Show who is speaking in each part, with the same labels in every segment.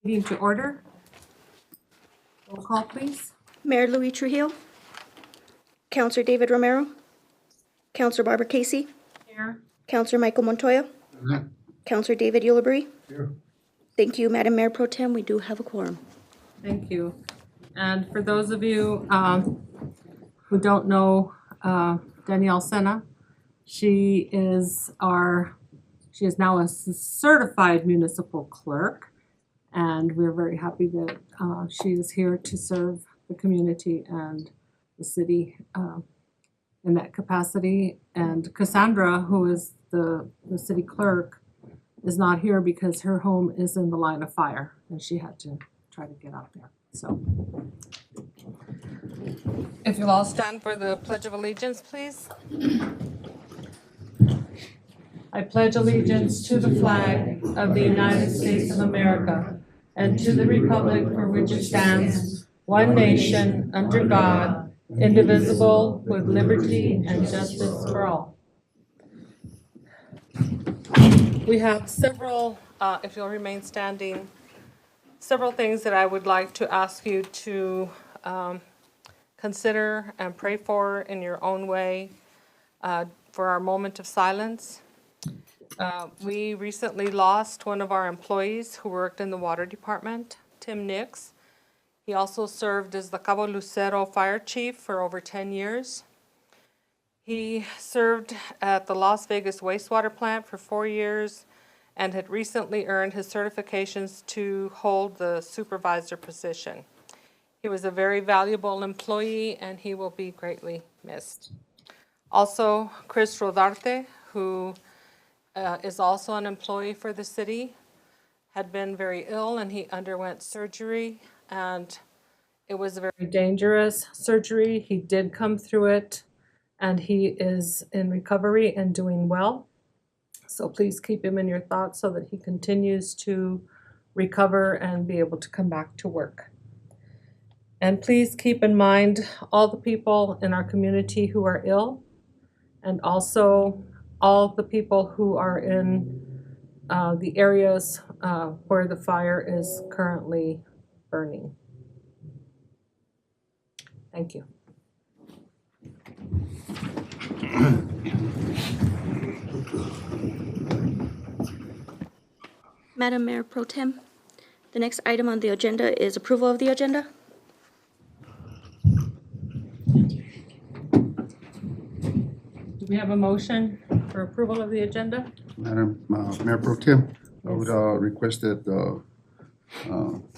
Speaker 1: Meeting to order. Roll call, please.
Speaker 2: Mayor Louis Trujillo, Councilor David Romero, Councilor Barbara Casey,
Speaker 1: Here.
Speaker 2: Councilor Michael Montoya, Councilor David Ulibarri. Thank you, Madam Mayor Pro Tem. We do have a quorum.
Speaker 1: Thank you. And for those of you who don't know Danielle Sena, she is now a certified municipal clerk. And we're very happy that she is here to serve the community and the city in that capacity. And Cassandra, who is the city clerk, is not here because her home is in the line of fire and she had to try to get out there. So if you'll all stand for the Pledge of Allegiance, please. I pledge allegiance to the flag of the United States of America and to the republic for which it stands, one nation, under God, indivisible, with liberty and justice for all. We have several, if you'll remain standing, several things that I would like to ask you to consider and pray for in your own way for our moment of silence. We recently lost one of our employees who worked in the water department, Tim Nix. He also served as the Cabo Lucero fire chief for over 10 years. He served at the Las Vegas wastewater plant for 4 years and had recently earned his certifications to hold the supervisor position. He was a very valuable employee and he will be greatly missed. Also, Chris Rodarte, who is also an employee for the city, had been very ill and he underwent surgery, and it was a very dangerous surgery. He did come through it and he is in recovery and doing well. So please keep him in your thoughts so that he continues to recover and be able to come back to work. And please keep in mind all the people in our community who are ill, and also all the people who are in the areas where the fire is currently burning. Thank you.
Speaker 2: Madam Mayor Pro Tem, the next item on the agenda is approval of the agenda.
Speaker 1: Do we have a motion for approval of the agenda?
Speaker 3: Madam Mayor Pro Tem, I would request that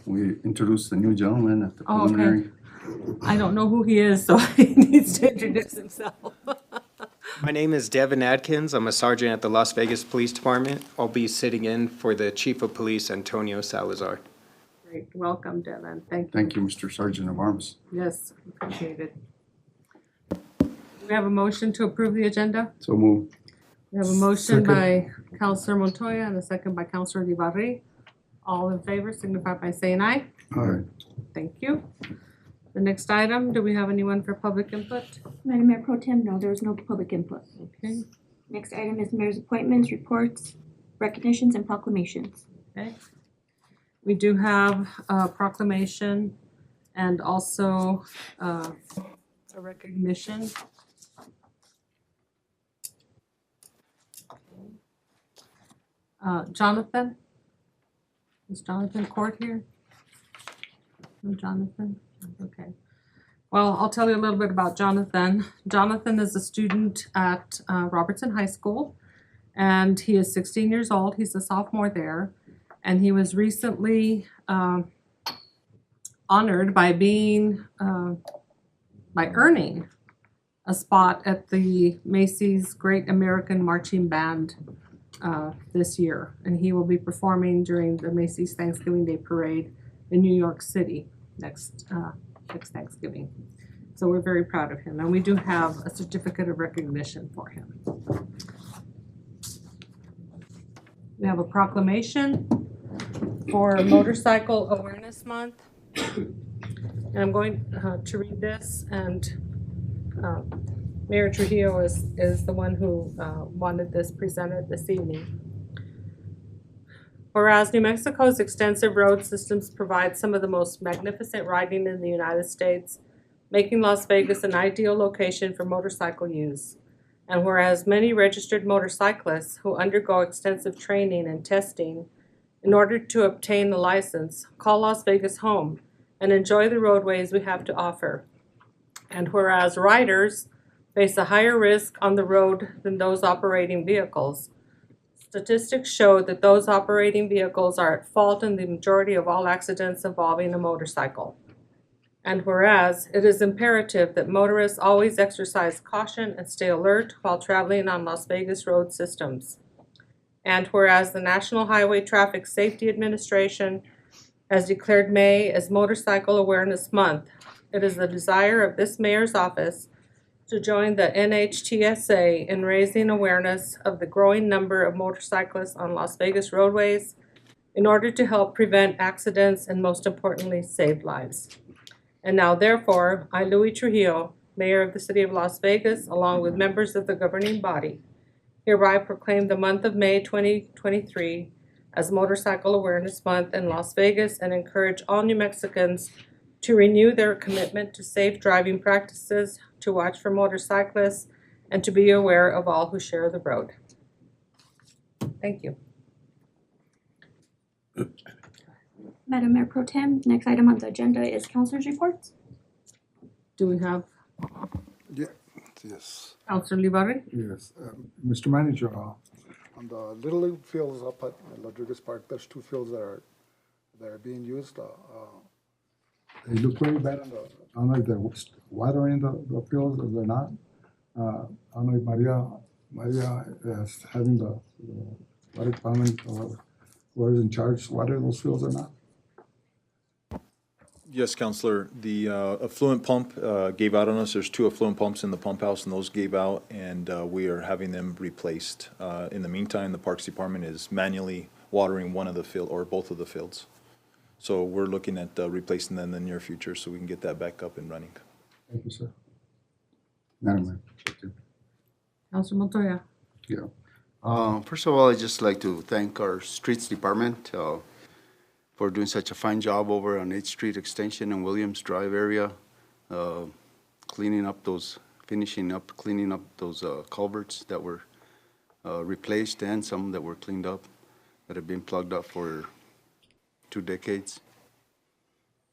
Speaker 3: we introduce the new gentleman at the
Speaker 1: Oh, okay.
Speaker 3: preliminary.
Speaker 1: I don't know who he is, so he needs to introduce himself.
Speaker 4: My name is Devin Adkins. I'm a sergeant at the Las Vegas Police Department. I'll be sitting in for the Chief of Police, Antonio Salazar.
Speaker 1: Great, welcome, Devin. Thank you.
Speaker 3: Thank you, Mr. Sergeant of Arms.
Speaker 1: Yes, appreciate it. Do we have a motion to approve the agenda?
Speaker 3: So move.
Speaker 1: We have a motion
Speaker 3: Second.
Speaker 1: by Councilor Montoya and a second by Councilor Ulibarri. All in favor signify by saying aye.
Speaker 3: All right.
Speaker 1: Thank you. The next item, do we have anyone for public input?
Speaker 2: Madam Mayor Pro Tem, no, there is no public input.
Speaker 1: Okay,
Speaker 2: Next item is mayor's appointments, reports, recognitions, and proclamations.
Speaker 1: okay. We do have a proclamation and also a recognition. Jonathan? Is Jonathan Court here? No Jonathan? Okay. Well, I'll tell you a little bit about Jonathan. Jonathan is a student at Robertson High School, and he is 16 years old. He's a sophomore there, and he was recently honored by earning a spot at the Macy's Great American Marching Band this year, and he will be performing during the Macy's Thanksgiving Day Parade in New York City next Thanksgiving. So we're very proud of him, and we do have a certificate of recognition for him. We have a proclamation for Motorcycle Awareness Month, and I'm going to read this, and Mayor Trujillo is the one who wanted this presented this evening. whereas New Mexico's extensive road systems provide some of the most magnificent riding in the United States, making Las Vegas an ideal location for motorcycle use. And whereas many registered motorcyclists who undergo extensive training and testing in order to obtain the license call Las Vegas home and enjoy the roadways we have to offer. And whereas riders face a higher risk on the road than those operating vehicles, statistics show that those operating vehicles are at fault in the majority of all accidents involving a motorcycle. And whereas it is imperative that motorists always exercise caution and stay alert while traveling on Las Vegas road systems. And whereas the National Highway Traffic Safety Administration has declared May as Motorcycle Awareness Month, it is the desire of this mayor's office to join the NHTSA in raising awareness of the growing number of motorcyclists on Las Vegas roadways in order to help prevent accidents and, most importantly, save lives. And now, therefore, I, Louis Trujillo, Mayor of the City of Las Vegas, along with members of the governing body, hereby proclaim the month of May 2023 as Motorcycle Awareness Month in Las Vegas and encourage all New Mexicans to renew their commitment to safe driving practices, to watch for motorcyclists, and to be aware of all who share the road. Thank you.
Speaker 2: Madam Mayor Pro Tem, next item on the agenda is councilors' reports.
Speaker 1: Do we have
Speaker 5: Yes,
Speaker 1: Councilor Livari?
Speaker 5: yes. Mr. Manager, on the Little League fields up at Rodriguez Park, there's two fields that are being used. They look very bad on the, I don't know if they're watering the fields or they're not. I don't know if Maria is having the water department or whoever's in charge water those fields or not.
Speaker 6: Yes, Counselor. The affluent pump gave out on us. There's two affluent pumps in the pump house, and those gave out, and we are having them replaced. In the meantime, the Parks Department is manually watering one of the field or both of the fields. So we're looking at replacing them in the near future so we can get that back up and running.
Speaker 5: Thank you, sir.
Speaker 3: Madam Mayor. Pro Tem.
Speaker 1: Councilor Montoya?
Speaker 7: First of all, I'd just like to thank our Streets Department for doing such a fine job over on 8th Street Extension and Williams Drive area, finishing up those culverts that were replaced and some that were cleaned up, that have been plugged up for 2 decades,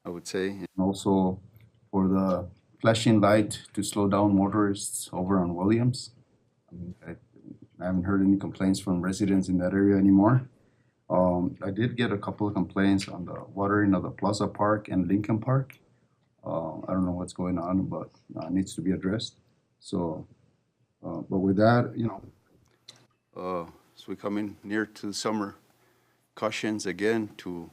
Speaker 7: I would say. And also for the flashing light to slow down motorists over on Williams. I haven't heard any complaints from residents in that area anymore. I did get a couple of complaints on the watering of the Plaza Park and Lincoln Park. I don't know what's going on, but it needs to be addressed. So, but with that, as we come in near to the summer, cautions again to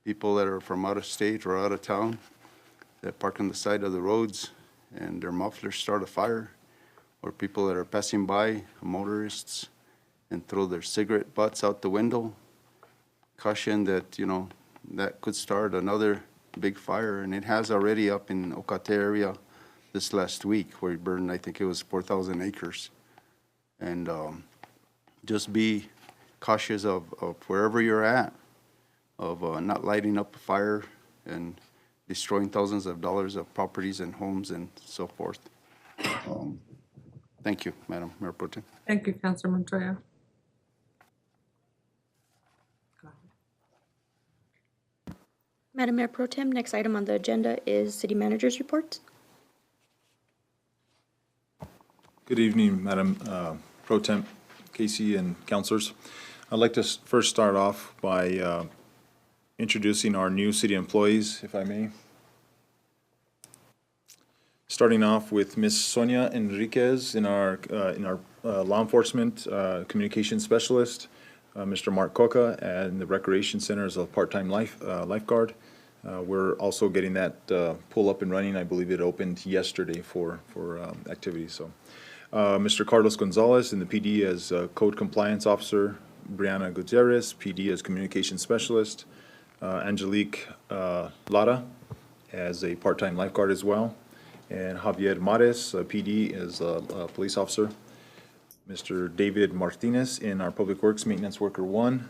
Speaker 7: people that are from out of state or out of town that park on the side of the roads and their mufflers start a fire, or people that are passing by, motorists, and throw their cigarette butts out the window. Caution that, that could start another big fire, and it has already up in Ocate area this last week, where it burned, I think it was 4,000 acres. And just be cautious of wherever you're at, of not lighting up a fire and destroying thousands of dollars of properties and homes and so forth. Thank you, Madam Mayor Pro Tem.
Speaker 1: Thank you, Councilor Montoya.
Speaker 2: Madam Mayor Pro Tem, next item on the agenda is city manager's reports.
Speaker 6: Good evening, Madam Pro Temp Casey and councilors. I'd like to first start off by introducing our new city employees, if I may. Starting off with Ms. Sonia Enriquez in our law enforcement communications specialist, Mr. Mark Coca and the Recreation Center as a part-time lifeguard. We're also getting that pool up and running. I believe it opened yesterday for activities. So, Mr. Carlos Gonzalez in the PD as code compliance officer, Brianna Gutierrez, PD as communications specialist, Angelique Lara as a part-time lifeguard as well, and Javier Mares, PD as a police officer. Mr. David Martinez in our Public Works Maintenance Worker 1.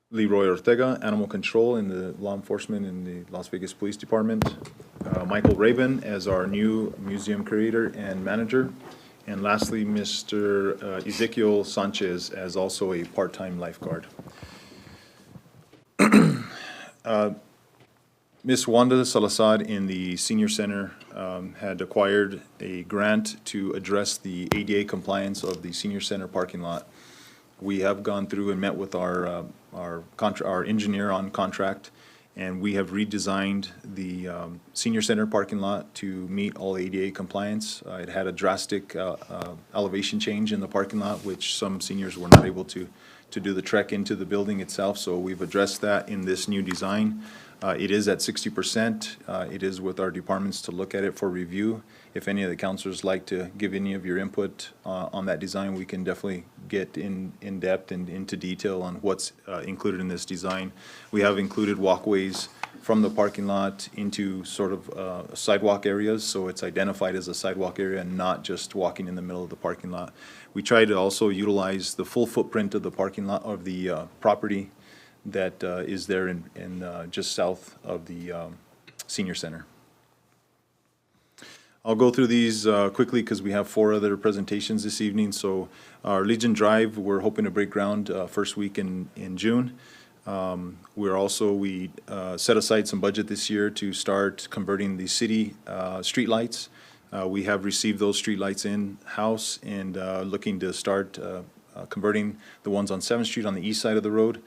Speaker 6: Leroy Ortega, Animal Control in the law enforcement in the Las Vegas Police Department. Michael Rabin as our new museum curator and manager. And lastly, Mr. Ezekiel Sanchez as also a part-time lifeguard. Ms. Wanda Salazar in the senior center had acquired a grant to address the ADA compliance of the senior center parking lot. We have gone through and met with our engineer on contract, and we have redesigned the senior center parking lot to meet all ADA compliance. It had a drastic elevation change in the parking lot, which some seniors were not able to do the trek into the building itself, so we've addressed that in this new design. It is at 60%. It is with our departments to look at it for review. If any of the counselors like to give any of your input on that design, we can definitely get in depth and into detail on what's included in this design. We have included walkways from the parking lot into sort of sidewalk areas, so it's identified as a sidewalk area and not just walking in the middle of the parking lot. We try to also utilize the full footprint of the parking lot, of the property that is there in just south of the senior center. I'll go through these quickly because we have 4 other presentations this evening. So our Legion Drive, we're hoping to break ground first week in June. We set aside some budget this year to start converting the city streetlights. We have received those streetlights in-house and looking to start converting the ones on 7th Street on the east side of the road.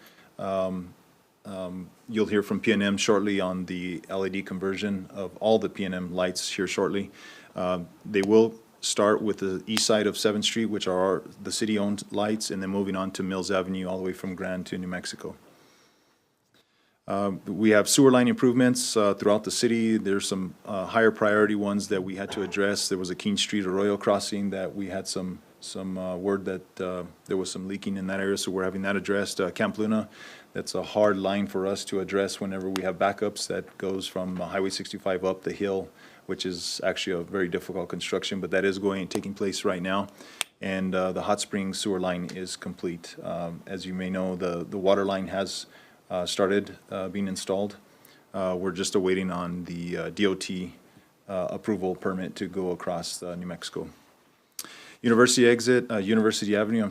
Speaker 6: You'll hear from PNM shortly on the LED conversion of all the PNM lights here shortly. They will start with the east side of 7th Street, which are the city-owned lights, and then moving on to Mills Avenue all the way from Grand to New Mexico. We have sewer line improvements throughout the city. There's some higher priority ones that we had to address. There was a King Street Arroyo crossing that we had some word that there was some leaking in that area, so we're having that addressed. Camp Luna, that's a hard line for us to address whenever we have backups. That goes from Highway 65 up the hill, which is actually a very difficult construction, but that is taking place right now. And the Hot Springs sewer line is complete. As you may know, the water line has started being installed. We're just awaiting on the DOT approval permit to go across New Mexico. University Avenue,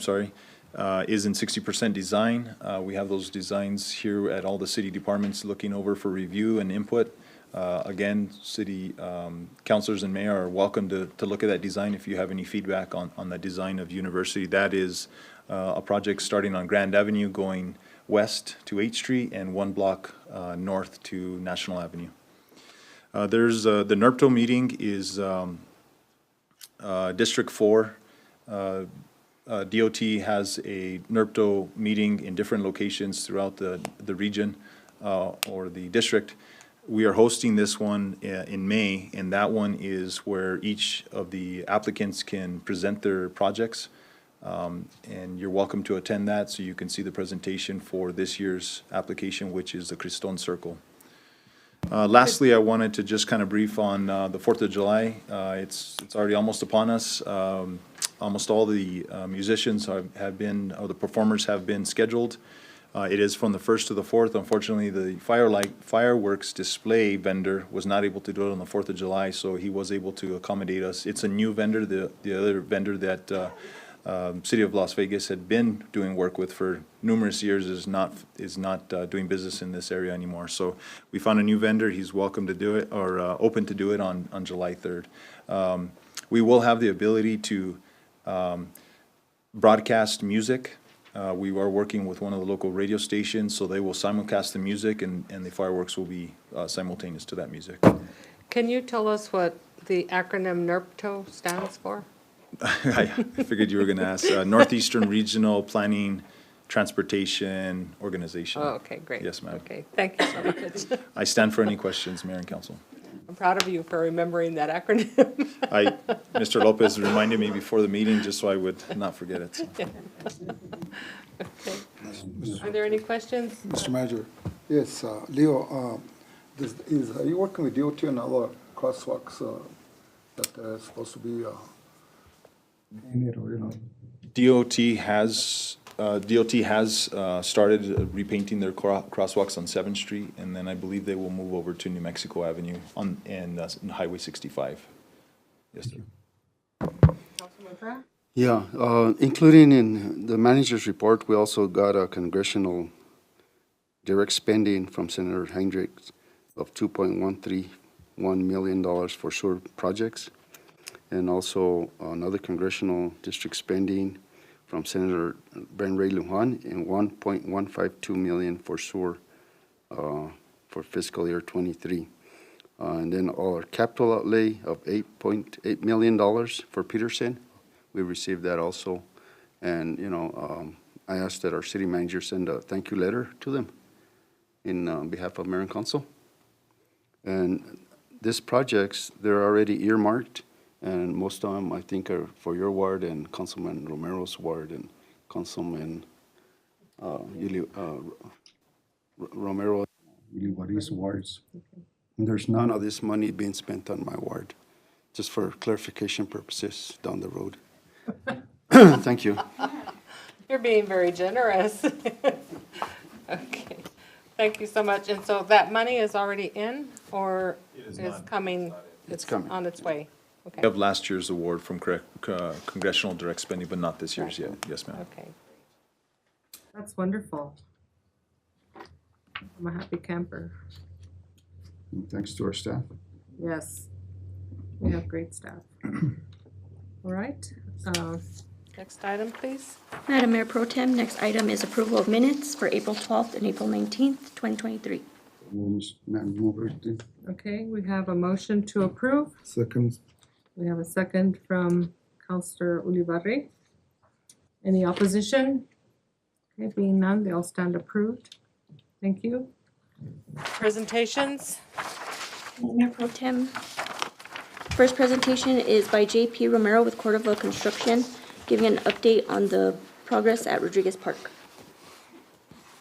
Speaker 6: is in 60% design. We have those designs here at all the city departments looking over for review and input. Again, city councilors and mayor are welcome to look at that design if you have any feedback on the design of University. That is a project starting on Grand Avenue going west to 8th Street and 1 block north to National Avenue. There's the NERPTO meeting is District 4. DOT has a NERPTO meeting in different locations throughout the region or the district. We are hosting this one in May, and that one is where each of the applicants can present their projects. And you're welcome to attend that so you can see the presentation for this year's application, which is the Cristón Circle. Lastly, I wanted to just kind of brief on the 4th of July. It's already almost upon us. Almost all the musicians have been, or the performers have been scheduled. It is from the 1st to the 4th. Unfortunately, the fireworks display vendor was not able to do it on the 4th of July, so he was able to accommodate us. It's a new vendor. The other vendor that City of Las Vegas had been doing work with for numerous years is not doing business in this area anymore. So we found a new vendor. He's welcome to do it, or open to do it on July 3rd. We will have the ability to broadcast music. We are working with one of the local radio stations, so they will simulcast the music, and the fireworks will be simultaneous to that music.
Speaker 1: Can you tell us what the acronym NERPTO stands for?
Speaker 6: I figured you were going to ask. Northeastern Regional Planning Transportation Organization.
Speaker 1: Oh, okay, great.
Speaker 6: Yes, ma'am.
Speaker 1: Okay, thank you so much.
Speaker 6: I stand for any questions, Mayor and Council.
Speaker 1: I'm proud of you for remembering that acronym.
Speaker 6: Mr. Lopez reminded me before the meeting just so I would not forget it. So.
Speaker 1: Okay. Are there any questions?
Speaker 5: Mr. Manager, yes, Leo, are you working with DOT on other crosswalks that are supposed to be in it, or,
Speaker 6: DOT has DOT has started repainting their crosswalks on 7th Street, and then I believe they will move over to New Mexico Avenue and Highway 65. Yes, sir.
Speaker 1: Councilman Pratt?
Speaker 7: Yeah, including in the manager's report, we also got a congressional direct spending from Senator Hendricks of $2.131 million for sewer projects, and also another congressional district spending from Senator Ben Ray Lujan and $1.152 million for sewer for fiscal year '23. And then our capital outlay of $8.8 million for Peterson, we received that also. And, I asked that our city manager send a thank you letter to them in behalf of mayor and council. And these projects, they're already earmarked, and most of them, I think, are for your ward and Councilman Romero's ward and Councilman Romero, Ulibarri's wards. And there's none of this money being spent on my ward, just for clarification purposes down the road. Thank you.
Speaker 1: You're being very generous. Okay, thank you so much. And so that money is already in, or is coming?
Speaker 7: It's coming.
Speaker 1: On its way?
Speaker 6: We
Speaker 1: Okay,
Speaker 6: have last year's award from congressional direct spending, but not this year's yet. Yes, ma'am.
Speaker 1: okay. That's wonderful. I'm a happy camper.
Speaker 3: And thanks to our staff.
Speaker 1: Yes, we have great staff. All right, next item, please.
Speaker 2: Madam Mayor Pro Tem, next item is approval of minutes for April 12th and April 19th, 2023.
Speaker 3: Madam Mover,
Speaker 1: Okay, we have a motion to approve.
Speaker 3: second.
Speaker 1: We have a second from Counselor Ulibarri. Any opposition? Okay, being none, they all stand approved. Thank you. Presentations?
Speaker 2: Mayor Pro Tem. First presentation is by J.P. Romero with Cordova Construction, giving an update on the progress at Rodriguez Park.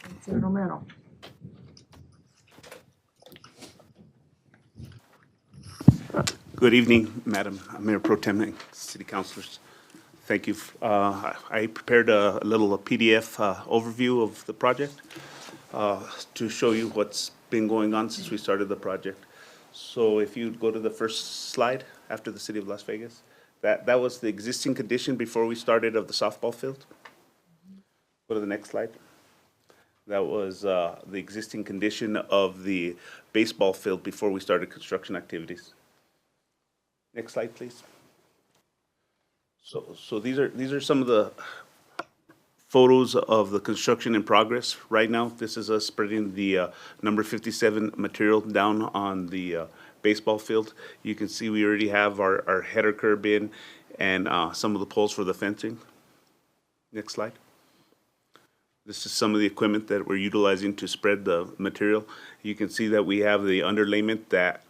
Speaker 1: Counselor Romero.
Speaker 8: Good evening, Madam Mayor Pro Tem and City Councilors. Thank you. I prepared a little PDF overview of the project to show you what's been going on since we started the project. So if you go to the first slide after the City of Las Vegas, that was the existing condition before we started of the softball field. Go to the next slide. That was the existing condition of the baseball field before we started construction activities. Next slide, please. So these are some of the photos of the construction in progress right now. This is us spreading the number 57 material down on the baseball field. You can see we already have our header curb in and some of the poles for the fencing. Next slide. This is some of the equipment that we're utilizing to spread the material. You can see that we have the underlayment that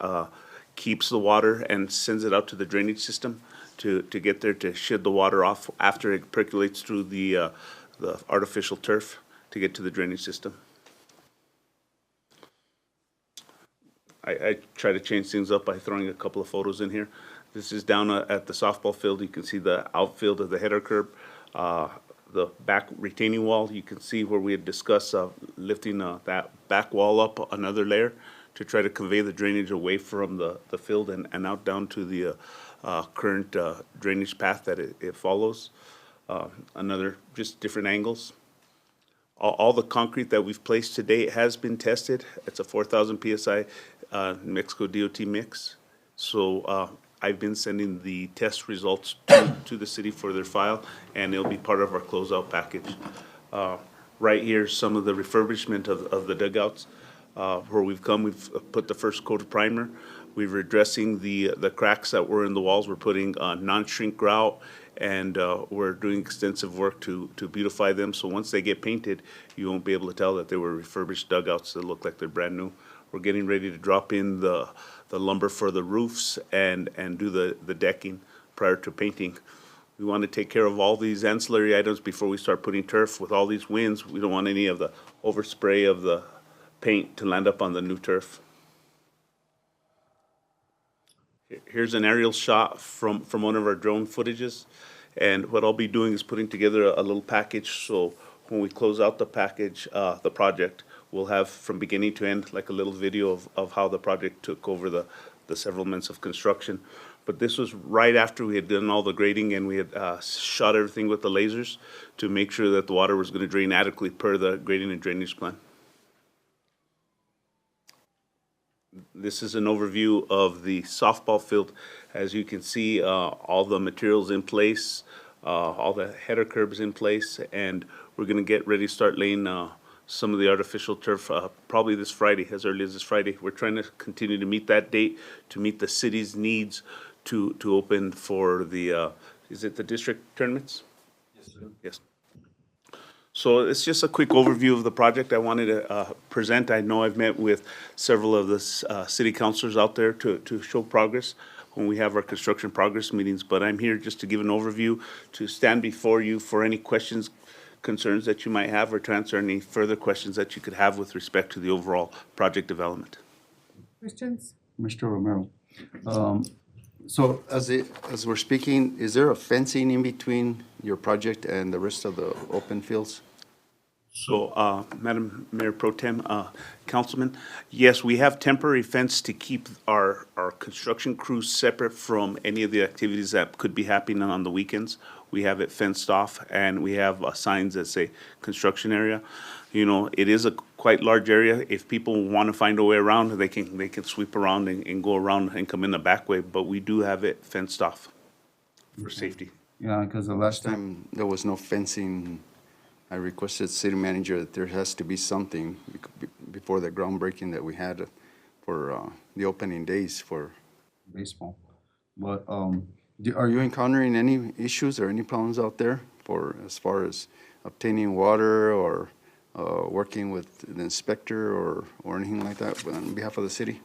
Speaker 8: keeps the water and sends it out to the drainage system to get there to shed the water off after it percolates through the artificial turf to get to the drainage system. I try to change things up by throwing a couple of photos in here. This is down at the softball field. You can see the outfield of the header curb, the back retaining wall. You can see where we had discussed lifting that back wall up another layer to try to convey the drainage away from the field and out down to the current drainage path that it follows. Another, just different angles. All the concrete that we've placed to date has been tested. It's a 4,000 PSI New Mexico DOT mix. So I've been sending the test results to the city for their file, and it'll be part of our closeout package. Right here, some of the refurbishment of the dugouts. Where we've put the first coat of primer. We're addressing the cracks that were in the walls. We're putting non-shrink grout, and we're doing extensive work to beautify them. So once they get painted, you won't be able to tell that they were refurbished dugouts that look like they're brand new. We're getting ready to drop in the lumber for the roofs and do the decking prior to painting. We want to take care of all these ancillary items before we start putting turf. With all these winds, we don't want any of the overspray of the paint to land up on the new turf. Here's an aerial shot from one of our drone footages. And what I'll be doing is putting together a little package. So when we close out the package, the project, we'll have from beginning to end, like a little video of how the project took over the several months of construction. But this was right after we had done all the grading and we had shot everything with the lasers to make sure that the water was going to drain adequately per the grading and drainage plan. This is an overview of the softball field. As you can see, all the materials in place, all the header curbs in place, and we're going to get ready to start laying some of the artificial turf probably this Friday, as early as this Friday. We're trying to continue to meet that date, to meet the city's needs to open for the, is it the district tournaments? Yes, sir. Yes. So it's just a quick overview of the project I wanted to present. I know I've met with several of the city councilors out there to show progress when we have our construction progress meetings, but I'm here just to give an overview, to stand before you for any questions, concerns that you might have, or to answer any further questions that you could have with respect to the overall project development.
Speaker 1: Questions?
Speaker 3: Mr. Romero.
Speaker 7: So as we're speaking, is there a fencing in between your project and the rest of the open fields?
Speaker 8: So, Madam Mayor Pro Tem, Councilman, yes, we have temporary fence to keep our construction crews separate from any of the activities that could be happening on the weekends. We have it fenced off, and we have signs that say construction area. You know, it is a quite large area. If people want to find a way around, they can sweep around and go around and come in the back way, but we do have it fenced off for safety.
Speaker 3: Yeah, because the last time,
Speaker 7: There was no fencing. I requested city manager that there has to be something before the groundbreaking that we had for the opening days for.
Speaker 3: baseball. But,
Speaker 7: Are you encountering any issues or any problems out there for, as far as obtaining water or working with the inspector or anything like that on behalf of the city?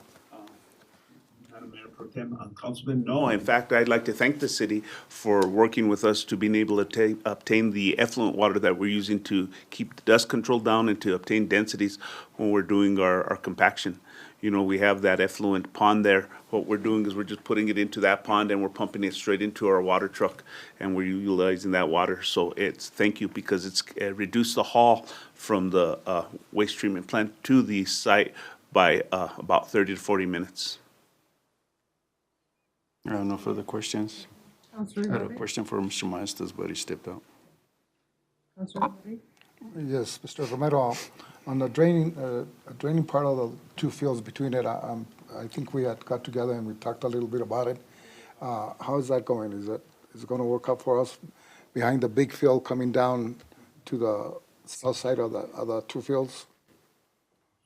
Speaker 8: Madam Mayor Pro Tem, Councilman, no, in fact, I'd like to thank the city for working with us to being able to obtain the effluent water that we're using to keep the dust control down and to obtain densities when we're doing our compaction. You know, we have that effluent pond there. What we're doing is we're just putting it into that pond and we're pumping it straight into our water truck, and we're utilizing that water. So it's, thank you, because it's reduced the haul from the waste treatment plant to the site by about 30 to 40 minutes.
Speaker 7: No further questions?
Speaker 1: Councilor
Speaker 7: I had a
Speaker 1: Ivey?
Speaker 7: question for Mr. Maestas, but he stepped out.
Speaker 1: Councilor Ivey?
Speaker 5: Yes, Mr. Romero, on the draining part of the two fields between it, I think we had got together and we talked a little bit about it. How is that going? Is it going to work out for us behind the big field coming down to the south side of the two fields?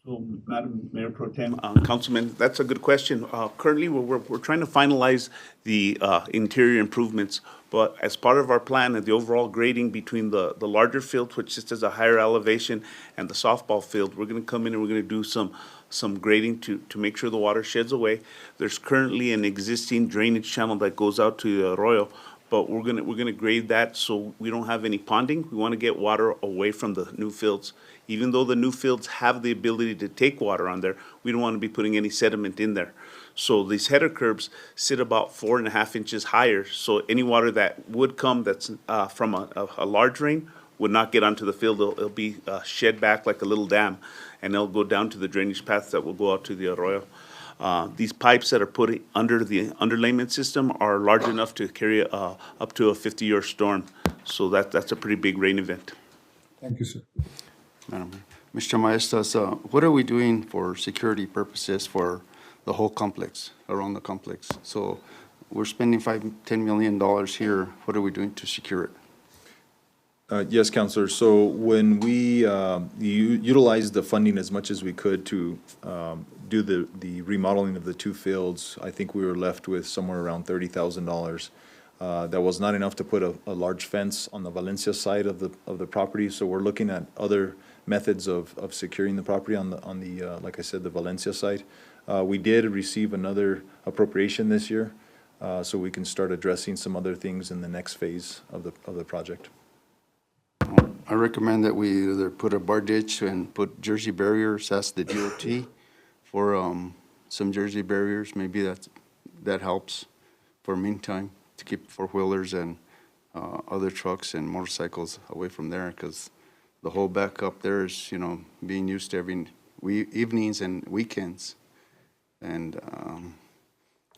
Speaker 8: So, Madam Mayor Pro Tem, Councilman, that's a good question. Currently, we're trying to finalize the interior improvements, but as part of our plan and the overall grading between the larger field, which sits as a higher elevation, and the softball field, we're going to come in and we're going to do some grading to make sure the water sheds away. There's currently an existing drainage channel that goes out to the arroyo, but we're gonna grade that so we don't have any ponding. We want to get water away from the new fields. Even though the new fields have the ability to take water on there, we don't want to be putting any sediment in there. So these header curbs sit about 4.5 inches higher, so any water that would come that's from a large rain would not get onto the field. It'll be shed back like a little dam, and it'll go down to the drainage paths that will go out to the arroyo. These pipes that are put under the underlayment system are large enough to carry up to a 50-year storm. So that's a pretty big rain event.
Speaker 5: Thank you, sir.
Speaker 7: Madam Mayor. Mr. Maestas, what are we doing for security purposes for the whole complex, around the complex? So we're spending $10 million here. What are we doing to secure it?
Speaker 6: Yes, Counselor. So when we utilized the funding as much as we could to do the remodeling of the two fields, I think we were left with somewhere around $30,000. That was not enough to put a large fence on the Valencia side of the property. So we're looking at other methods of securing the property on the like I said, the Valencia side. We did receive another appropriation this year, so we can start addressing some other things in the next phase of the project.
Speaker 7: I recommend that we either put a bar ditch and put Jersey barriers, ask the DOT for some Jersey barriers. Maybe that helps for meantime to keep four-wheelers and other trucks and motorcycles away from there, because the whole back up there is, being used every evenings and weekends. And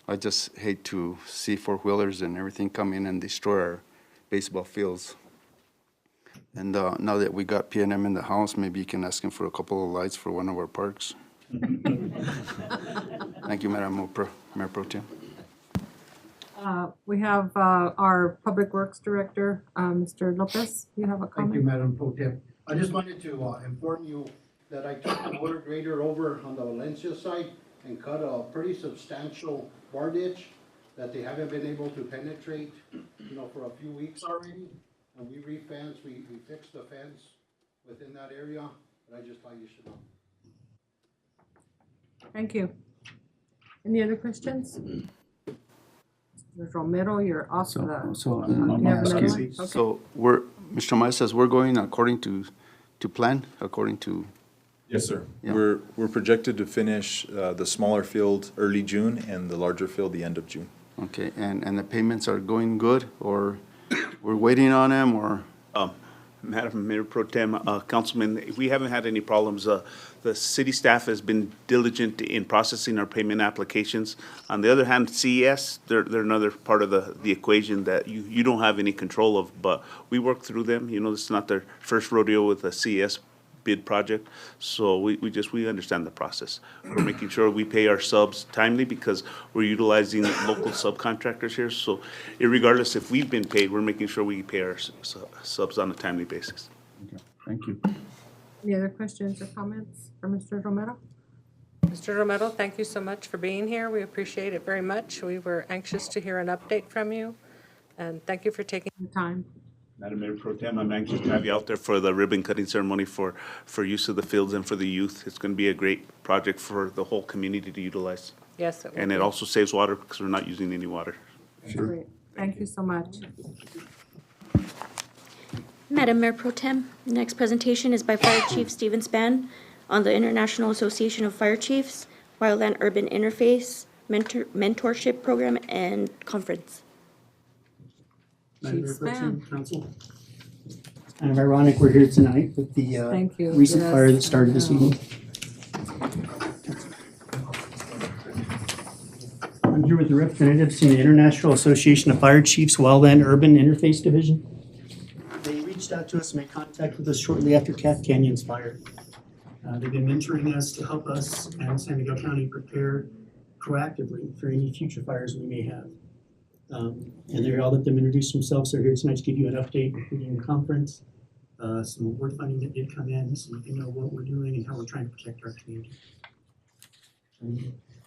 Speaker 7: I just hate to see four-wheelers and everything come in and destroy our baseball fields. And now that we got P&M in the house, maybe you can ask him for a couple of lights for one of our parks. Thank you, Mayor Pro Tem.
Speaker 1: We have our Public Works Director, Mr. Lopez. You have a
Speaker 9: Thank you,
Speaker 1: comment?
Speaker 9: Madam Pro Tem. I just wanted to inform you that I took the motor grader over on the Valencia side and cut a pretty substantial bar ditch that they haven't been able to penetrate, for a few weeks already. And we re-fenced, we fixed the fence within that area, but I just thought you should know.
Speaker 1: Thank you. Any other questions? Mr. Romero, you're off the.
Speaker 5: I'm
Speaker 1: you have another
Speaker 5: asking-
Speaker 1: one? Okay.
Speaker 7: So Mr. Maya says we're going according to plan, according to,
Speaker 6: Yes, sir.
Speaker 7: Yeah.
Speaker 6: We're projected to finish the smaller field early June and the larger field the end of June.
Speaker 7: okay, and the payments are going good, or we're waiting on them, or?
Speaker 8: Madam Mayor Pro Tem, Councilman, we haven't had any problems. The city staff has been diligent in processing our payment applications. On the other hand, CES, they're another part of the equation that you don't have any control of, but we work through them. This is not their first rodeo with a CES bid project, so we understand the process. We're making sure we pay our subs timely because we're utilizing local subcontractors here, so irregardless if we've been paid, we're making sure we pay our subs on a timely basis.
Speaker 5: Okay, thank you.
Speaker 1: Any other questions or comments for Mr. Romero? Mr. Romero, thank you so much for being here. We appreciate it very much. We were anxious to hear an update from you, and thank you for taking the time.
Speaker 8: Madam Mayor Pro Tem, I'm anxious to have you out there for the ribbon cutting ceremony for use of the fields and for the youth. It's going to be a great project for the whole community to utilize.
Speaker 1: Yes, it will
Speaker 8: And it
Speaker 1: be.
Speaker 8: also saves water because we're not using any water.
Speaker 1: Great. Thank you so much.
Speaker 2: Madam Mayor Pro Tem, next presentation is by Fire Chief Steven Span on the International Association of Fire Chiefs, Wildland Urban Interface, Mentorship Program, and Conference.
Speaker 10: Madam
Speaker 1: Chief
Speaker 10: Mayor Pro Tem,
Speaker 1: Span.
Speaker 10: Council. It's kind of ironic we're here tonight with the
Speaker 1: Thank you.
Speaker 10: recent
Speaker 1: Yes.
Speaker 10: fire that started this evening. I'm here with the representatives from the International Association of Fire Chiefs Wildland Urban Interface Division. They reached out to us, made contact with us shortly after Cath Canyon's fire. They've been mentoring us to help us and San Miguel County prepare proactively for any future fires we may have. And I'll let them introduce themselves. They're here tonight to give you an update, including the conference, some award funding that did come in, so you can know what we're doing and how we're trying to protect our community.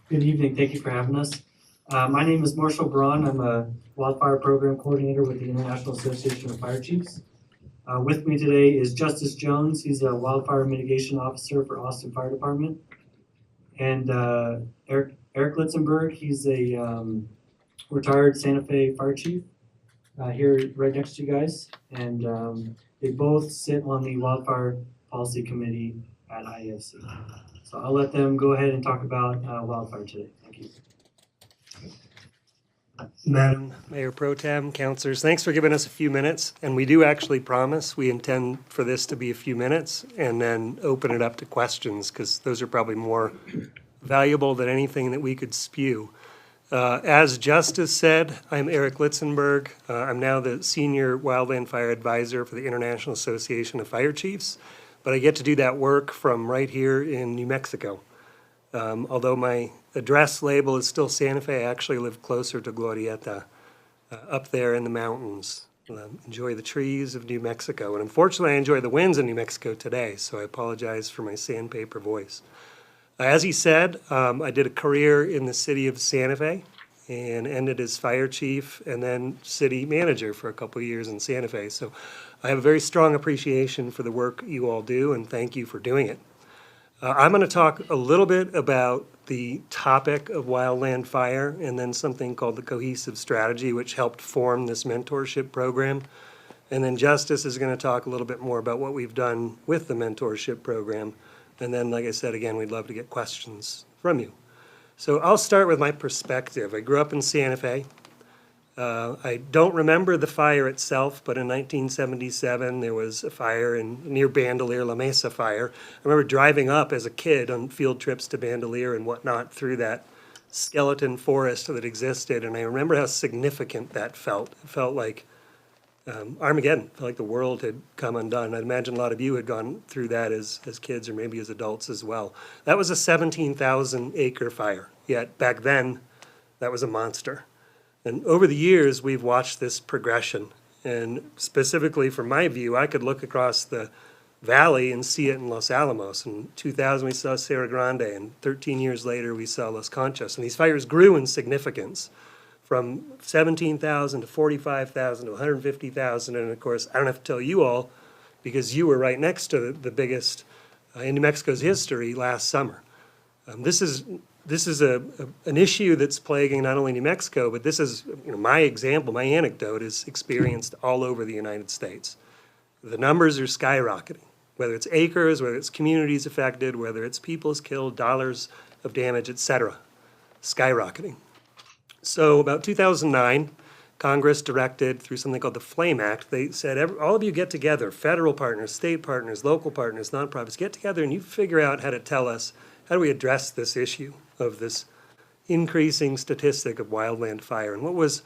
Speaker 10: Good evening. Thank you for having us. My name is Marshall Braun. I'm a wildfire program coordinator with the International Association of Fire Chiefs. With me today is Justice Jones. He's a wildfire mitigation officer for Austin Fire Department. And Eric Litzenberg, he's a retired Santa Fe fire chief here right next to you guys. And they both sit on the wildfire policy committee at IFC. So I'll let them go ahead and talk about wildfire today. Thank you.
Speaker 11: Madam Mayor Pro Tem, councilors, thanks for giving us a few minutes. And we do actually promise, we intend for this to be a few minutes and then open it up to questions because those are probably more valuable than anything that we could spew. As Justice said, I'm Eric Litzenberg. I'm now the Senior Wildland Fire Advisor for the International Association of Fire Chiefs, but I get to do that work from right here in New Mexico. Although my address label is still Santa Fe, I actually live closer to Glorieta, up there in the mountains. Enjoy the trees of New Mexico. And unfortunately, I enjoy the winds in New Mexico today, so I apologize for my sandpaper voice. As he said, I did a career in the city of Santa Fe and ended as fire chief and then city manager for a couple of years in Santa Fe. So I have a very strong appreciation for the work you all do, and thank you for doing it. I'm going to talk a little bit about the topic of wildland fire and then something called the cohesive strategy, which helped form this mentorship program. And then Justice is going to talk a little bit more about what we've done with the mentorship program. And then, like I said, again, we'd love to get questions from you. So I'll start with my perspective. I grew up in Santa Fe. I don't remember the fire itself, but in 1977, there was a fire near Bandelier, La Mesa Fire. I remember driving up as a kid on field trips to Bandelier and whatnot through that skeleton forest that existed, and I remember how significant that felt. It felt like Armageddon, felt like the world had come undone. I'd imagine a lot of you had gone through that as kids or maybe as adults as well. That was a 17,000 acre fire, yet back then, that was a monster. And over the years, we've watched this progression. And specifically from my view, I could look across the valley and see it in Los Alamos. In 2000, we saw Cerro Grande, and 13 years later, we saw Los Conchas. And these fires grew in significance from 17,000 to 45,000 to 150,000. And of course, I don't have to tell you all, because you were right next to the biggest in New Mexico's history last summer. This is an issue that's plaguing not only New Mexico, but this is, my example, my anecdote is experienced all over the United States. The numbers are skyrocketing, whether it's acres, whether it's communities affected, whether it's people's killed, dollars of damage, et cetera, skyrocketing. So about 2009, Congress directed through something called the FLAME Act, they said, all of you get together, federal partners, state partners, local partners, nonprofits, get together and you figure out how to tell us, how do we address this issue of this increasing statistic of wildland fire? And what was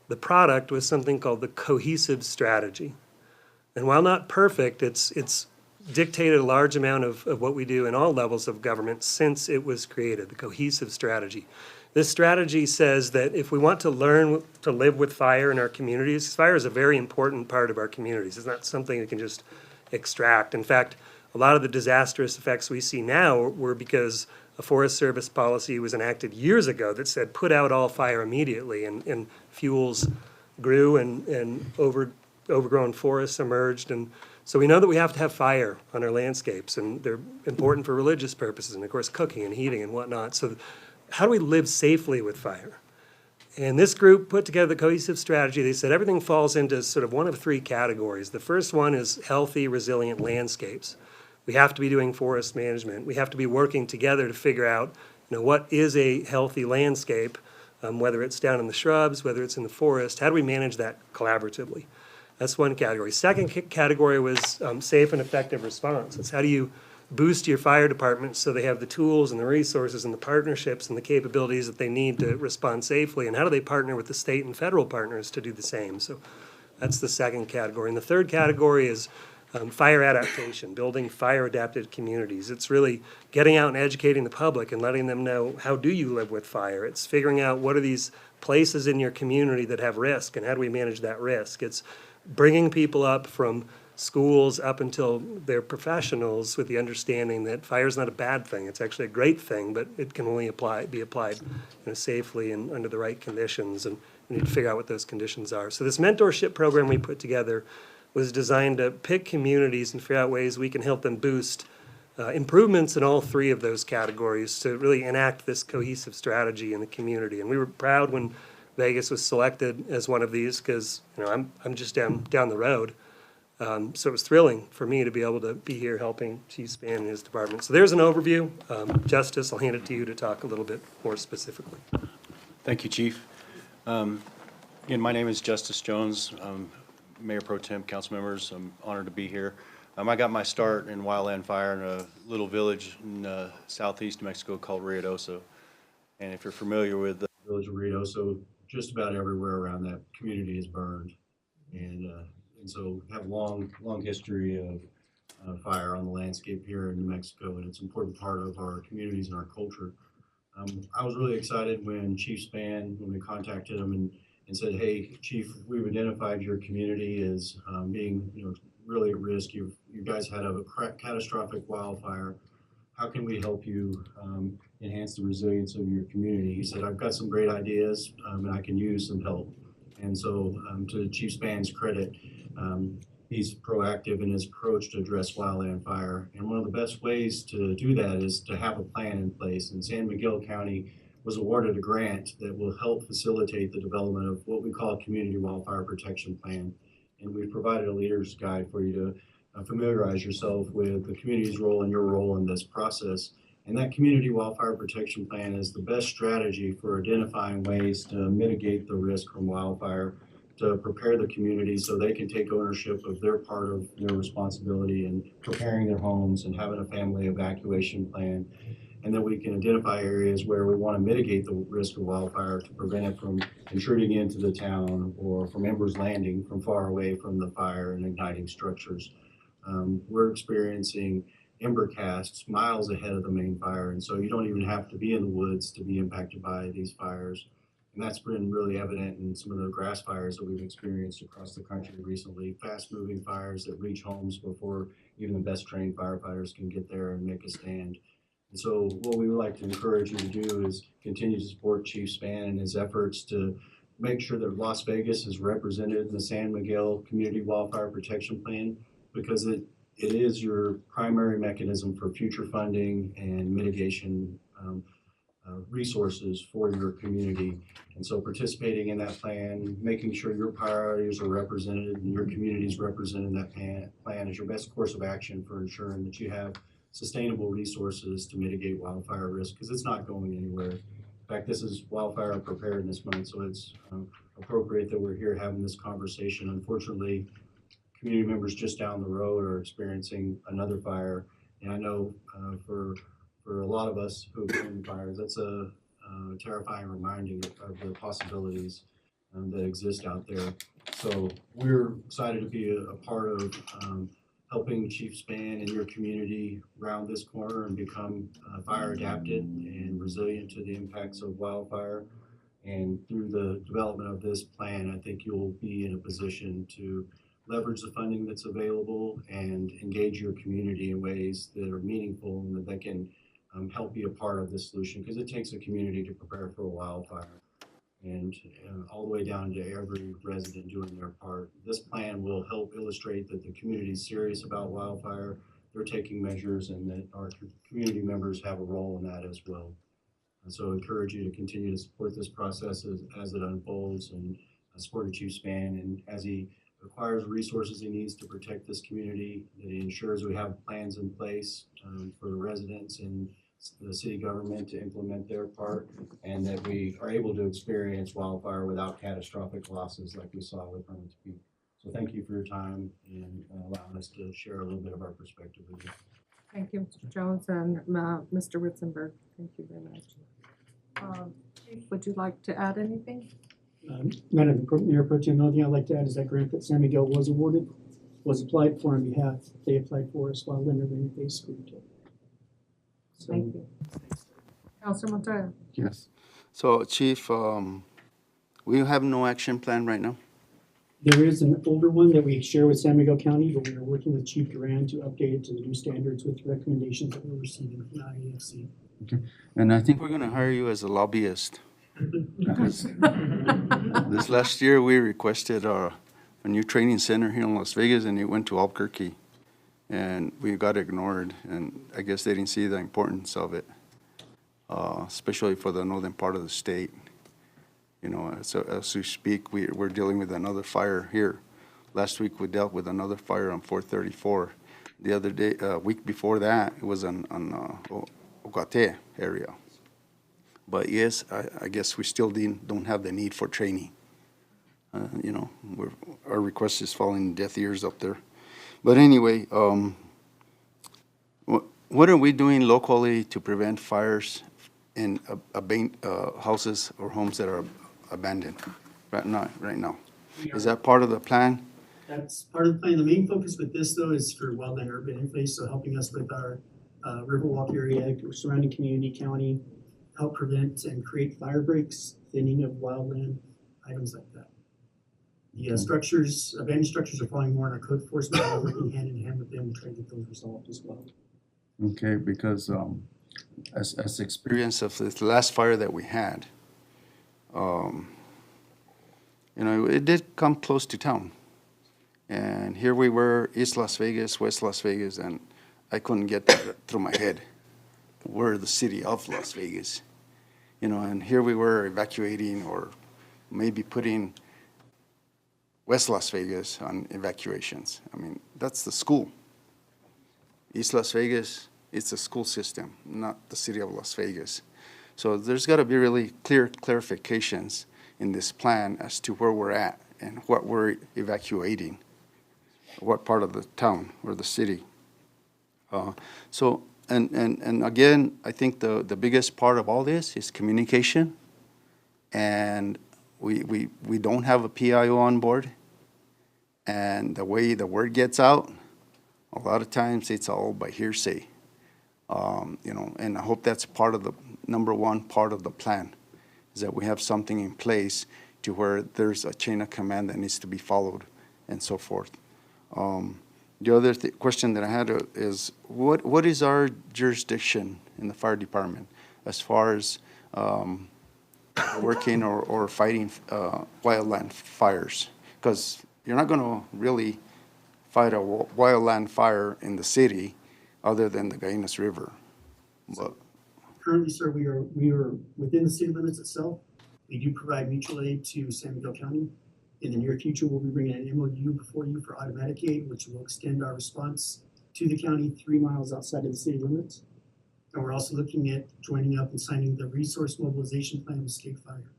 Speaker 11: the product was something called the Cohesive Strategy. And while not perfect, it's dictated a large amount of what we do in all levels of government since it was created, the Cohesive Strategy. This strategy says that if we want to learn to live with fire in our communities, fire is a very important part of our communities. It's not something we can just extract. In fact, a lot of the disastrous effects we see now were because a Forest Service policy was enacted years ago that said put out all fire immediately, and fuels grew and overgrown forests emerged. And so we know that we have to have fire on our landscapes, and they're important for religious purposes and, of course, cooking and heating and whatnot. So how do we live safely with fire? And this group put together the Cohesive Strategy. They said everything falls into sort of one of three categories. The first one is healthy, resilient landscapes. We have to be doing forest management. We have to be working together to figure out, what is a healthy landscape, whether it's down in the shrubs, whether it's in the forest. How do we manage that collaboratively? That's one category. Second category was safe and effective response. It's how do you boost your fire department so they have the tools and the resources and the partnerships and the capabilities that they need to respond safely, and how do they partner with the state and federal partners to do the same? So that's the second category. And the third category is fire adaptation, building fire-adapted communities. It's really getting out and educating the public and letting them know, how do you live with fire? It's figuring out what are these places in your community that have risk, and how do we manage that risk? It's bringing people up from schools up until they're professionals with the understanding that fire is not a bad thing. It's actually a great thing, but it can only be applied safely and under the right conditions, and we need to figure out what those conditions are. So this mentorship program we put together was designed to pick communities and figure out ways we can help them boost improvements in all three of those categories to really enact this cohesive strategy in the community. And we were proud when Vegas was selected as one of these because I'm just down the road. So it was thrilling for me to be able to be here helping Chief Spann and his department. So there's an overview. Justice, I'll hand it to you to talk a little bit more specifically.
Speaker 12: Thank you, Chief. Again, my name is Justice Jones. Mayor Pro Tem, council members, I'm honored to be here. I got my start in wildland fire in a little village in southeast New Mexico called Ruidoso. And if you're familiar with the village of Ruidoso, just about everywhere around that community is burned. And so have long history of fire on the landscape here in New Mexico, and it's an important part of our communities and our culture. I was really excited when Chief Spann, when we contacted him and said, hey, Chief, we've identified your community as being really at risk. You guys had a catastrophic wildfire. How can we help you enhance the resilience of your community? He said, I've got some great ideas and I can use some help. And so to Chief Spann's credit, he's proactive in his approach to address wildland fire. And one of the best ways to do that is to have a plan in place. And San Miguel County was awarded a grant that will help facilitate the development of what we call a community wildfire protection plan. And we've provided a leader's guide for you to familiarize yourself with the community's role and your role in this process. And that community wildfire protection plan is the best strategy for identifying ways to mitigate the risk from wildfire, to prepare the community so they can take ownership of their part of their responsibility in preparing their homes and having a family evacuation plan. And then we can identify areas where we want to mitigate the risk of wildfire to prevent it from intruding into the town or from embers landing from far away from the fire and igniting structures. We're experiencing ember casts miles ahead of the main fire, and so you don't even have to be in the woods to be impacted by these fires. And that's been really evident in some of the grass fires that we've experienced across the country recently, fast-moving fires that reach homes before even the best trained firefighters can get there and make a stand. And so what we would like to encourage you to do is continue to support Chief Span in his efforts to make sure that Las Vegas is represented in the San Miguel Community Wildfire Protection Plan, because it is your primary mechanism for future funding and mitigation resources for your community. And so participating in that plan, making sure your priorities are represented and your community is represented in that plan is your best course of action for ensuring that you have sustainable resources to mitigate wildfire risk, because it's not going anywhere. In fact, this is Wildfire Preparedness Month, so it's appropriate that we're here having this conversation. Unfortunately, community members just down the road are experiencing another fire, and I know for a lot of us who have been in fires, that's a terrifying reminder of the possibilities that exist out there. So we're excited to be a part of helping Chief Span and your community round this corner and become fire adapted and resilient to the impacts of wildfire. And through the development of this plan, I think you'll be in a position to leverage the funding that's available and engage your community in ways that are meaningful and that they can help be a part of this solution, because it takes a community to prepare for a wildfire, and all the way down to every resident doing their part. This plan will help illustrate that the community is serious about wildfire, they're taking measures, and that our community members have a role in that as well. And so I encourage you to continue to support this process as it unfolds, and support Chief Span, and as he acquires the resources he needs to protect this community, that he ensures we have plans in place for the residents and the city government to implement their part, and that we are able to experience wildfire without catastrophic losses like we saw with Hermit's Peak. So thank you for your time and allowing us to share a little bit of our perspective with you.
Speaker 1: Thank you, Mr. Jones, and Mr. Ritzenberg. Thank you very much. Chief, would you like to add anything?
Speaker 13: Madam Mayor Pro Tem, the only thing I'd like to add is that grant that San Miguel was awarded was applied for on behalf, they applied for us while Leonard Interface approved it. So,
Speaker 1: Thank you. Councilor Montoya.
Speaker 7: Yes. So Chief, we have no action plan right now?
Speaker 13: there is an older one that we share with San Miguel County, but we are working with Chief Duran to update it to the new standards with recommendations that we're receiving from IAFC.
Speaker 7: Okay, and I think we're gonna hire you as a lobbyist. Because this last year, we requested a new training center here in Las Vegas, and it went to Albuquerque. And we got ignored, and I guess they didn't see the importance of it, especially for the northern part of the state. You know, so as we speak, we're dealing with another fire here. Last week, we dealt with another fire on 434. The other day, week before that, it was on Ocate area. But yes, I guess we still don't have the need for training. You know, our request is falling deaf ears up there. But anyway, what are we doing locally to prevent fires in houses or homes that are abandoned right now? Is that part of the plan?
Speaker 13: That's part of the plan. The main focus with this, though, is for wildland urban interface, so helping us with our Riverwalk area, surrounding community, county, help prevent and create fire breaks, thinning of wildland, items like that. The abandoned structures are falling more on our code enforcement, we're working hand in hand with them to try to get those resolved as well.
Speaker 7: Okay, because as experience of this last fire that we had, you know, it did come close to town. And here we were, East Las Vegas, West Las Vegas, and I couldn't get that through my head. We're the city of Las Vegas, you know, and here we were evacuating or maybe putting West Las Vegas on evacuations. I mean, that's the school. East Las Vegas it's a school system, not the city of Las Vegas. So there's got to be really clear clarifications in this plan as to where we're at and what we're evacuating, what part of the town or the city. And again, I think the biggest part of all this is communication. And we don't have a PIO on board. And the way the word gets out, a lot of times it's all by hearsay. And I hope that's part of the, number one part of the plan, is that we have something in place to where there's a chain of command that needs to be followed and so forth. The other question that I had is, what is our jurisdiction in the fire department as far as working or fighting wildland fires? Because you're not going to really fight a wildland fire in the city other than the Gainas River. But
Speaker 13: Currently, sir, we are within the city limits itself. We do provide mutual aid to San Miguel County. In the near future, we'll be bringing an MOU before you for automatic aid, which will extend our response to the county 3 miles outside of the city limits. And we're also looking at joining up and signing the resource mobilization plan with State Fire,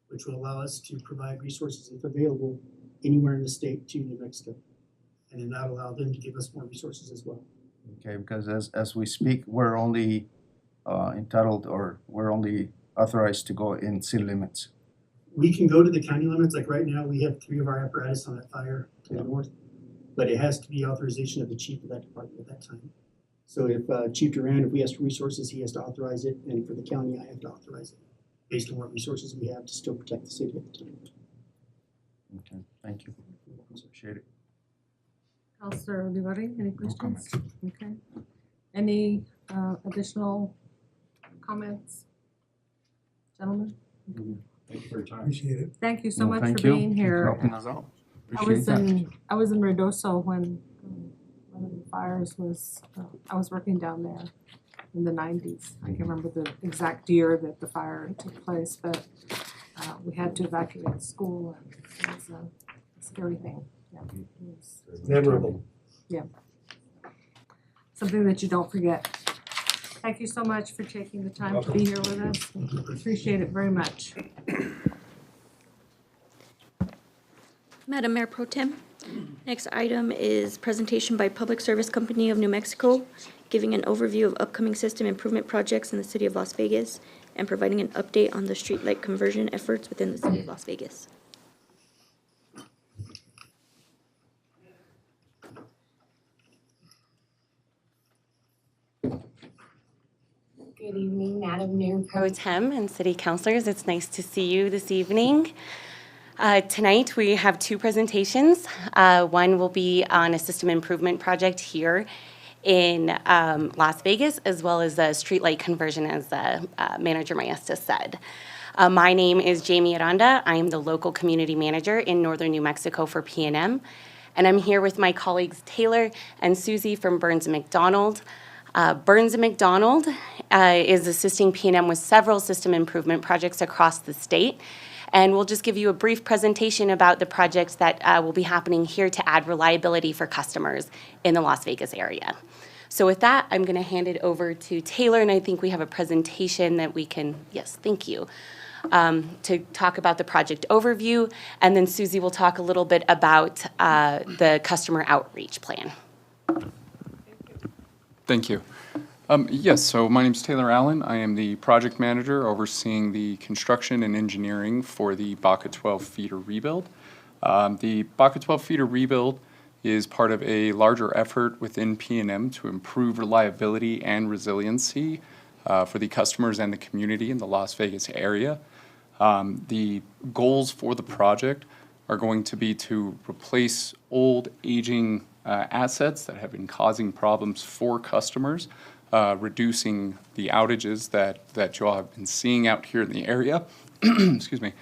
Speaker 13: which will allow us to provide resources if available anywhere in the state to New Mexico. And then that'll allow them to give us more resources as well.
Speaker 14: Okay, because as we speak, we're only entitled, or we're only authorized to go in city limits.
Speaker 13: We can go to the county limits, like right now, we have 3 of our apparatus on that fire to the north, but it has to be authorization of the chief of that department at that time. So if Chief Duran, if we ask for resources, he has to authorize it, and for the county, I have to authorize it, based on what resources we have to still protect the city at the time.
Speaker 14: Okay, thank you. Appreciate it.
Speaker 1: Counselor Olivari, any questions? Okay. Any additional comments? Gentlemen?
Speaker 5: Thank you for your time.
Speaker 10: Appreciate it.
Speaker 1: Thank you so
Speaker 14: No,
Speaker 1: much
Speaker 14: thank
Speaker 1: for
Speaker 14: you.
Speaker 1: being
Speaker 14: Thank you for
Speaker 1: here.
Speaker 14: helping us out.
Speaker 1: I was in Ruidoso when one of the fires was, I was working down there in the 90s. I can't remember the exact year that the fire took place, but we had to evacuate a school, and it was a scary thing. Yeah, it was
Speaker 10: Memorable.
Speaker 1: Yeah. Something that you don't forget. Thank you so much for taking the time to be here with us. Appreciate it very much.
Speaker 2: Madam Mayor Pro Tem, next item is presentation by Public Service Company of New Mexico, giving an overview of upcoming system improvement projects in the city of Las Vegas and providing an update on the streetlight conversion efforts within the city of Las Vegas.
Speaker 15: Good evening, Madam Mayor Pro Tem and City Councilors. It's nice to see you this evening. Tonight, we have 2 presentations. One will be on a system improvement project here in Las Vegas, as well as a streetlight conversion, as Manager Maesta said. My name is Jamie Aranda. I am the local community manager in northern New Mexico for PNM, and I'm here with my colleagues Taylor and Susie from Burns & McDonald. Burns & McDonald is assisting PNM with several system improvement projects across the state. And we'll just give you a brief presentation about the projects that will be happening here to add reliability for customers in the Las Vegas area. So with that, I'm going to hand it over to Taylor, and I think we have a presentation that we can, yes, thank you, to talk about the project overview. And then Susie will talk a little bit about the customer outreach plan.
Speaker 16: Thank you. Yes, so my name is Taylor Allen. I am the project manager overseeing the construction and engineering for the Baca 12 feeder rebuild. The Baca 12 feeder rebuild is part of a larger effort within PNM to improve reliability and resiliency for the customers and the community in the Las Vegas area. The goals for the project are going to be to replace old, aging assets that have been causing problems for customers, reducing the outages that you all have been seeing out here in the area. Excuse me.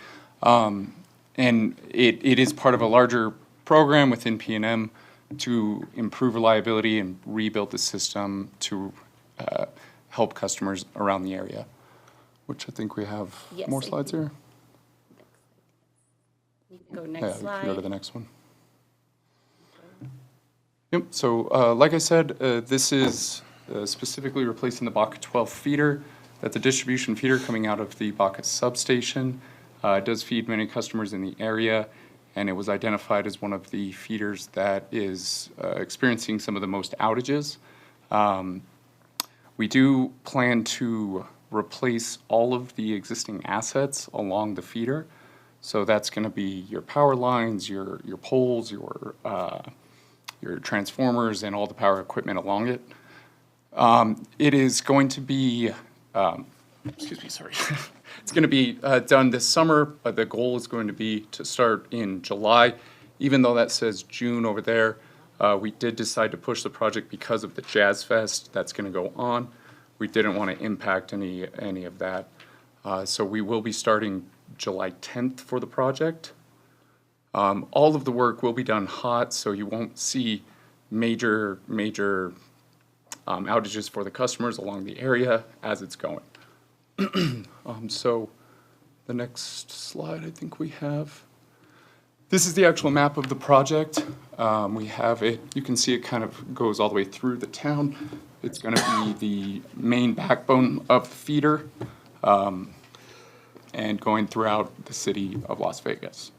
Speaker 16: And it is part of a larger program within PNM to improve reliability and rebuild the system to help customers around the area, which I think we have more slides here.
Speaker 15: Go next
Speaker 16: Yeah, we
Speaker 15: slide.
Speaker 16: can go to the next one. Yep, so like I said, this is specifically replacing the Baca 12 feeder. That's a distribution feeder coming out of the Baca substation. It does feed many customers in the area, and it was identified as one of the feeders that is experiencing some of the most outages. We do plan to replace all of the existing assets along the feeder. So that's going to be your power lines, your poles, your transformers, and all the power equipment along it. It is going to be, excuse me, sorry. It's going to be done this summer, but the goal is going to be to start in July. Even though that says June over there, we did decide to push the project because of the Jazz Fest that's going to go on. We didn't want to impact any of that. So we will be starting July 10th for the project. All of the work will be done hot, so you won't see major outages for the customers along the area as it's going. So the next slide I think we have. This is the actual map of the project. We have it, you can see it kind of goes all the way through the town. It's going to be the main backbone of the feeder and going throughout the city of Las Vegas.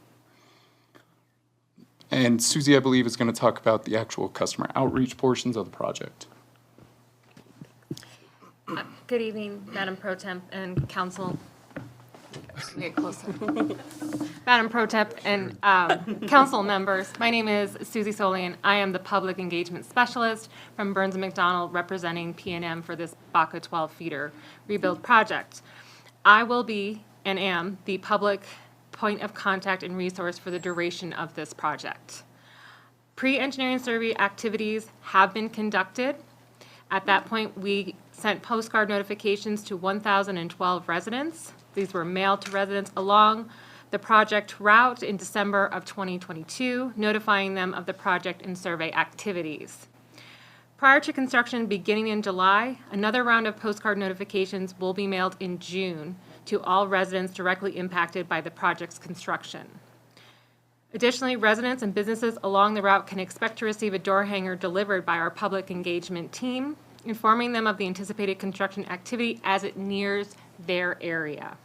Speaker 16: And Susie, I believe, is going to talk about the actual customer outreach portions of the project.
Speaker 17: Good evening, Madam Pro Temp and Council. Get closer. Madam Pro Temp and Council members, my name is Susie Solian. I am the Public Engagement Specialist from Burns & McDonnell, representing PNM for this Baca 12 feeder rebuild project. I will be and am the public point of contact and resource for the duration of this project. Pre-engineering survey activities have been conducted. At that point, we sent postcard notifications to 1,012 residents. These were mailed to residents along the project route in December of 2022, notifying them of the project and survey activities. Prior to construction beginning in July, another round of postcard notifications will be mailed in June to all residents directly impacted by the project's construction. Additionally, residents and businesses along the route can expect to receive a door hanger delivered by our public engagement team, informing them of the anticipated construction activity as it nears their area.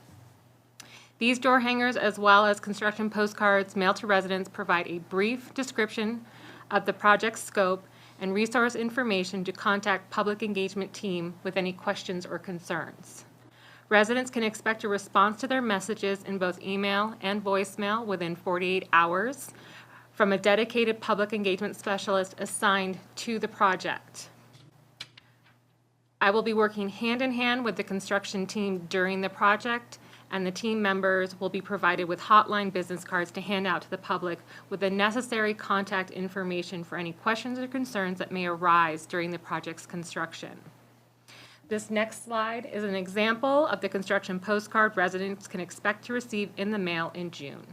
Speaker 17: These door hangers, as well as construction postcards mailed to residents, provide a brief description of the project's scope and resource information to contact public engagement team with any questions or concerns. Residents can expect a response to their messages in both email and voicemail within 48 hours from a dedicated public engagement specialist assigned to the project. I will be working hand in hand with the construction team during the project, and the team members will be provided with hotline business cards to hand out to the public with the necessary contact information for any questions or concerns that may arise during the project's construction. This next slide is an example of the construction postcard residents can expect to receive in the mail in June.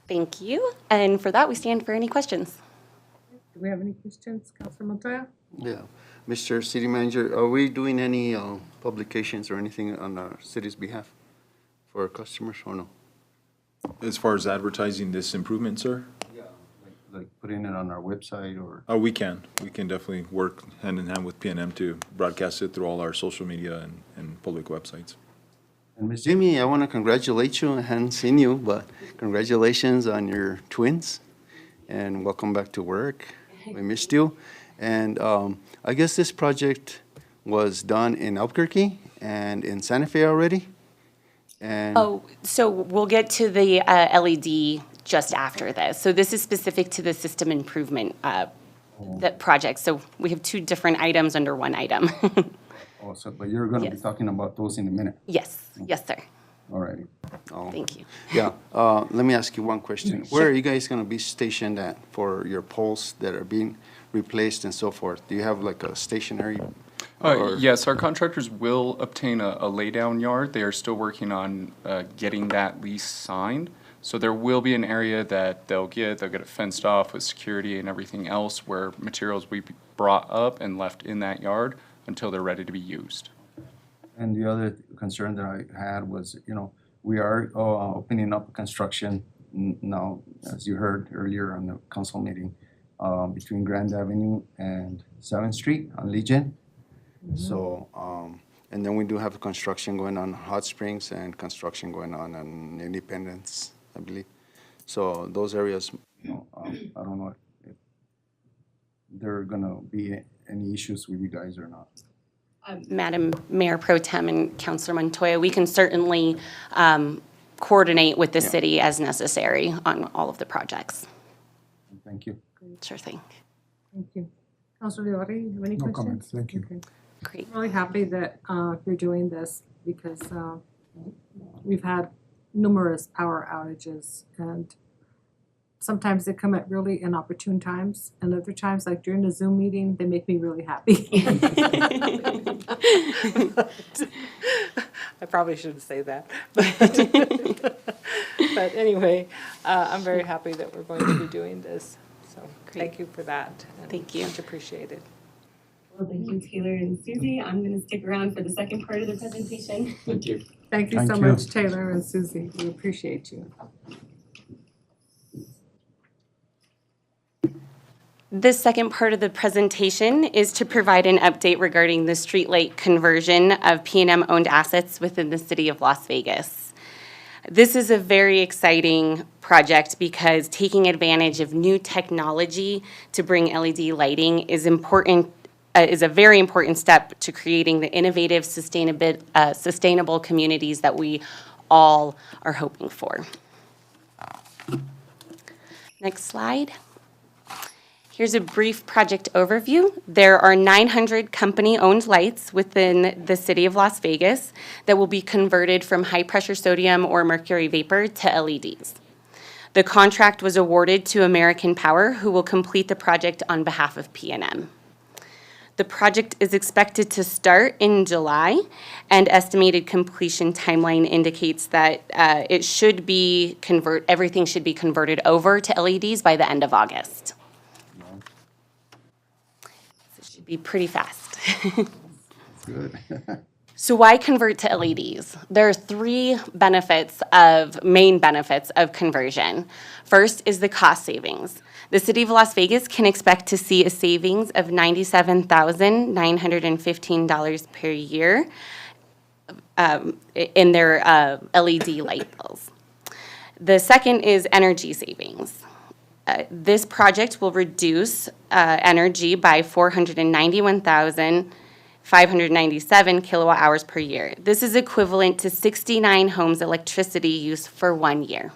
Speaker 15: Thank you. And for that, we stand for any questions.
Speaker 1: Do we have any questions, Councilor Montoya?
Speaker 7: Yeah. Mr. City Manager, are we doing any publications or anything on our city's behalf for our customers or no?
Speaker 6: As far as advertising this improvement, sir?
Speaker 14: Like putting it on our website or?
Speaker 6: We can definitely work hand in hand with PNM to broadcast it through all our social media and public websites.
Speaker 7: And Ms. Jimmy, I want to congratulate you. I hadn't seen you, but congratulations on your twins and welcome back to work. We missed you. And I guess this project was done in Albuquerque and in Santa Fe already? And
Speaker 15: Oh, so we'll get to the LED just after this. So this is specific to the system improvement that project. So we have two different items under one item.
Speaker 14: Oh, so, but you're gonna be talking about those in a minute?
Speaker 15: Yes, yes, sir.
Speaker 14: All righty.
Speaker 15: Thank you.
Speaker 7: Yeah, let me ask you one question. Where are you guys going to be stationed at for your poles that are being replaced and so forth? Do you have like a stationary?
Speaker 16: Yes, our contractors will obtain a laydown yard. They are still working on getting that lease signed. So there will be an area that they'll get it fenced off with security and everything else where materials will be brought up and left in that yard until they're ready to be used.
Speaker 14: And the other concern that I had was, we are opening up construction now, as you heard earlier on the council meeting. between Grand Avenue and 7th Street on Legion. So, and then we do have construction going on Hot Springs and construction going on Independence, I believe. So those areas, I don't know if there are gonna be any issues with you guys or not.
Speaker 15: Madam Mayor Pro Tem and Councilor Montoya, we can certainly coordinate with the city as necessary on all of the projects.
Speaker 14: Thank you.
Speaker 15: Sure thing.
Speaker 18: Thank you. Councilor Leotti, you have any
Speaker 5: No
Speaker 18: questions?
Speaker 5: comments, thank you.
Speaker 18: Okay.
Speaker 15: Great.
Speaker 18: I'm really happy that you're doing this because we've had numerous power outages and sometimes they come at really inopportune times and other times, like during the Zoom meeting, they make me really happy. I probably shouldn't say that. But anyway, I'm very happy that we're going to be doing this. So thank you for that.
Speaker 15: Thank you.
Speaker 18: Much appreciated.
Speaker 15: Well, thank you, Taylor and Susie. I'm going to stick around for the second part of the presentation.
Speaker 18: Thank you. Thank you
Speaker 14: Thank
Speaker 18: so
Speaker 14: you.
Speaker 18: much, Taylor and Susie. We appreciate you.
Speaker 15: This second part of the presentation is to provide an update regarding the streetlight conversion of P&M owned assets within the city of Las Vegas. This is a very exciting project because taking advantage of new technology to bring LED lighting is a very important step to creating the innovative, sustainable communities that we all are hoping for. Next slide. Here's a brief project overview. There are 900 company-owned lights within the city of Las Vegas that will be converted from high-pressure sodium or mercury vapor to LEDs. The contract was awarded to American Power, who will complete the project on behalf of P&M. The project is expected to start in July, and estimated completion timeline indicates that everything should be converted over to LEDs by the end of August. Be pretty fast.
Speaker 14: Good.
Speaker 15: So why convert to LEDs? There are three main benefits of conversion. First is the cost savings. The city of Las Vegas can expect to see a savings of $97,915 per year in their LED light bills. The second is energy savings. This project will reduce energy by 491,597 kilowatt hours per year. This is equivalent to 69 homes' electricity use for 1 year.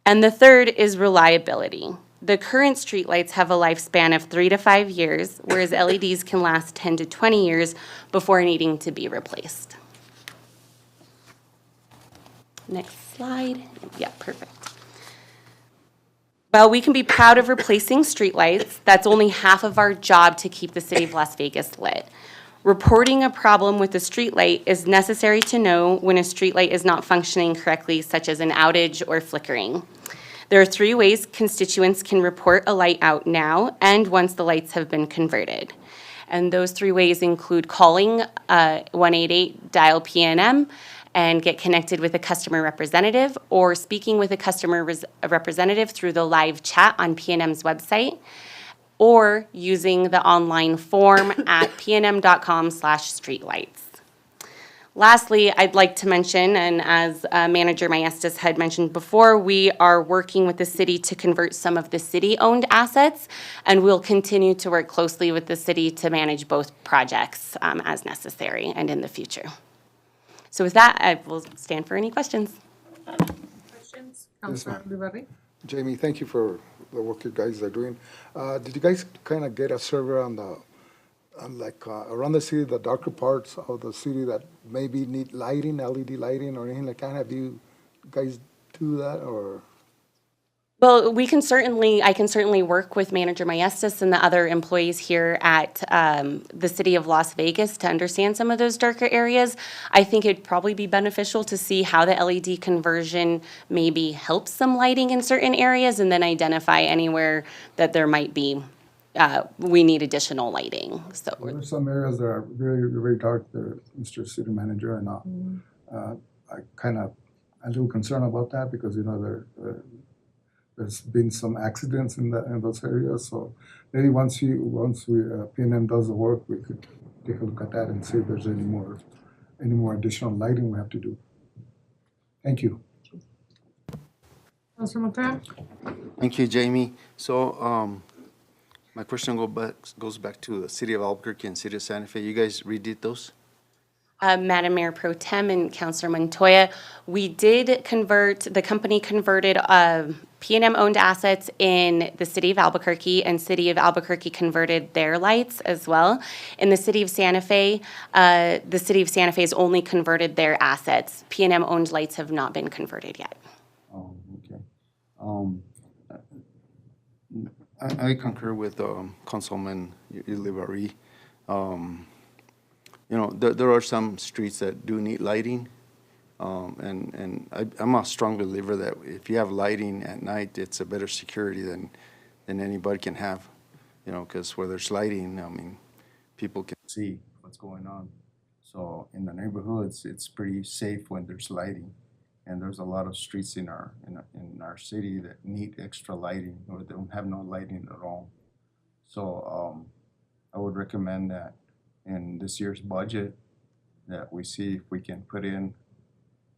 Speaker 15: And the third is reliability. The current streetlights have a lifespan of 3 to 5 years, whereas LEDs can last 10 to 20 years before needing to be replaced. Next slide. Yeah, perfect. While we can be proud of replacing streetlights, that's only half of our job to keep the city of Las Vegas lit. Reporting a problem with a streetlight is necessary to know when a streetlight is not functioning correctly, such as an outage or flickering. There are 3 ways constituents can report a light out now and once the lights have been converted. And those 3 ways include calling 188 dial P&M and get connected with a customer representative, or speaking with a customer representative through the live chat on P&M's website, or using the online form at pnm.com/streetlights. Lastly, I'd like to mention, and as Manager Maestas had mentioned before, we are working with the city to convert some of the city-owned assets, and we'll continue to work closely with the city to manage both projects as necessary and in the future. So with that, I will stand for any questions.
Speaker 18: Questions? Councilor Leotti?
Speaker 5: Jamie, thank you for the work you guys are doing. Did you guys kind of get a survey on around the city, the darker parts of the city that maybe need lighting, LED lighting or anything like that? Have you guys do that or?
Speaker 15: Well, I can certainly work with Manager Maestas and the other employees here at the City of Las Vegas to understand some of those darker areas. I think it'd probably be beneficial to see how the LED conversion maybe helps some lighting in certain areas and then identify anywhere that there might be, we need additional lighting. So
Speaker 5: There are some areas that are very, very dark there, Mr. City Manager, and I'm a little concerned about that because, there's been some accidents in those areas. So maybe once we PNM does the work, we could take a look at that and see if there's any more additional lighting we have to do. Thank you.
Speaker 18: Councilor Montoya?
Speaker 7: Thank you, Jamie. So, my question goes back to the city of Albuquerque and city of Santa Fe. You guys redid those?
Speaker 15: Madam Mayor Pro Tem and Councilor Montoya, we did convert, the company converted P&M-owned assets in the city of Albuquerque, and city of Albuquerque converted their lights as well. In the city of Santa Fe has only converted their assets. P&M-owned lights have not been converted yet.
Speaker 14: Oh, okay. I concur with Councilman Ilibarri. There are some streets that do need lighting, and I'm a strong believer that if you have lighting at night, it's a better security than anybody can have. Because where there's lighting, I mean, people can see what's going on. So in the neighborhoods, it's pretty safe when there's lighting. And there's a lot of streets in our city that need extra lighting or they don't have no lighting at all. So I would recommend that in this year's budget that we see if we can put in,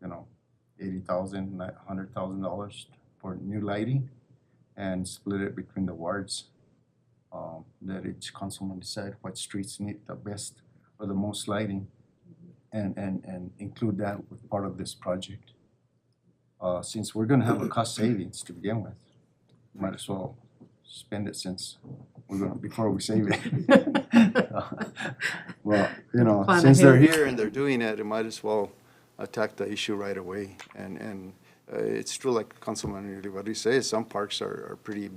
Speaker 14: $80,000, $100,000 for new lighting and split it between the wards. That each councilman decide what streets need the best or the most lighting and include that with part of this project. Since we're gonna have a cost savings to begin with, might as well spend it before we save it. Well, since they're here and they're doing it, might as well attack the issue right away. And it's true, like Councilman Ilibarri says, some parks are pretty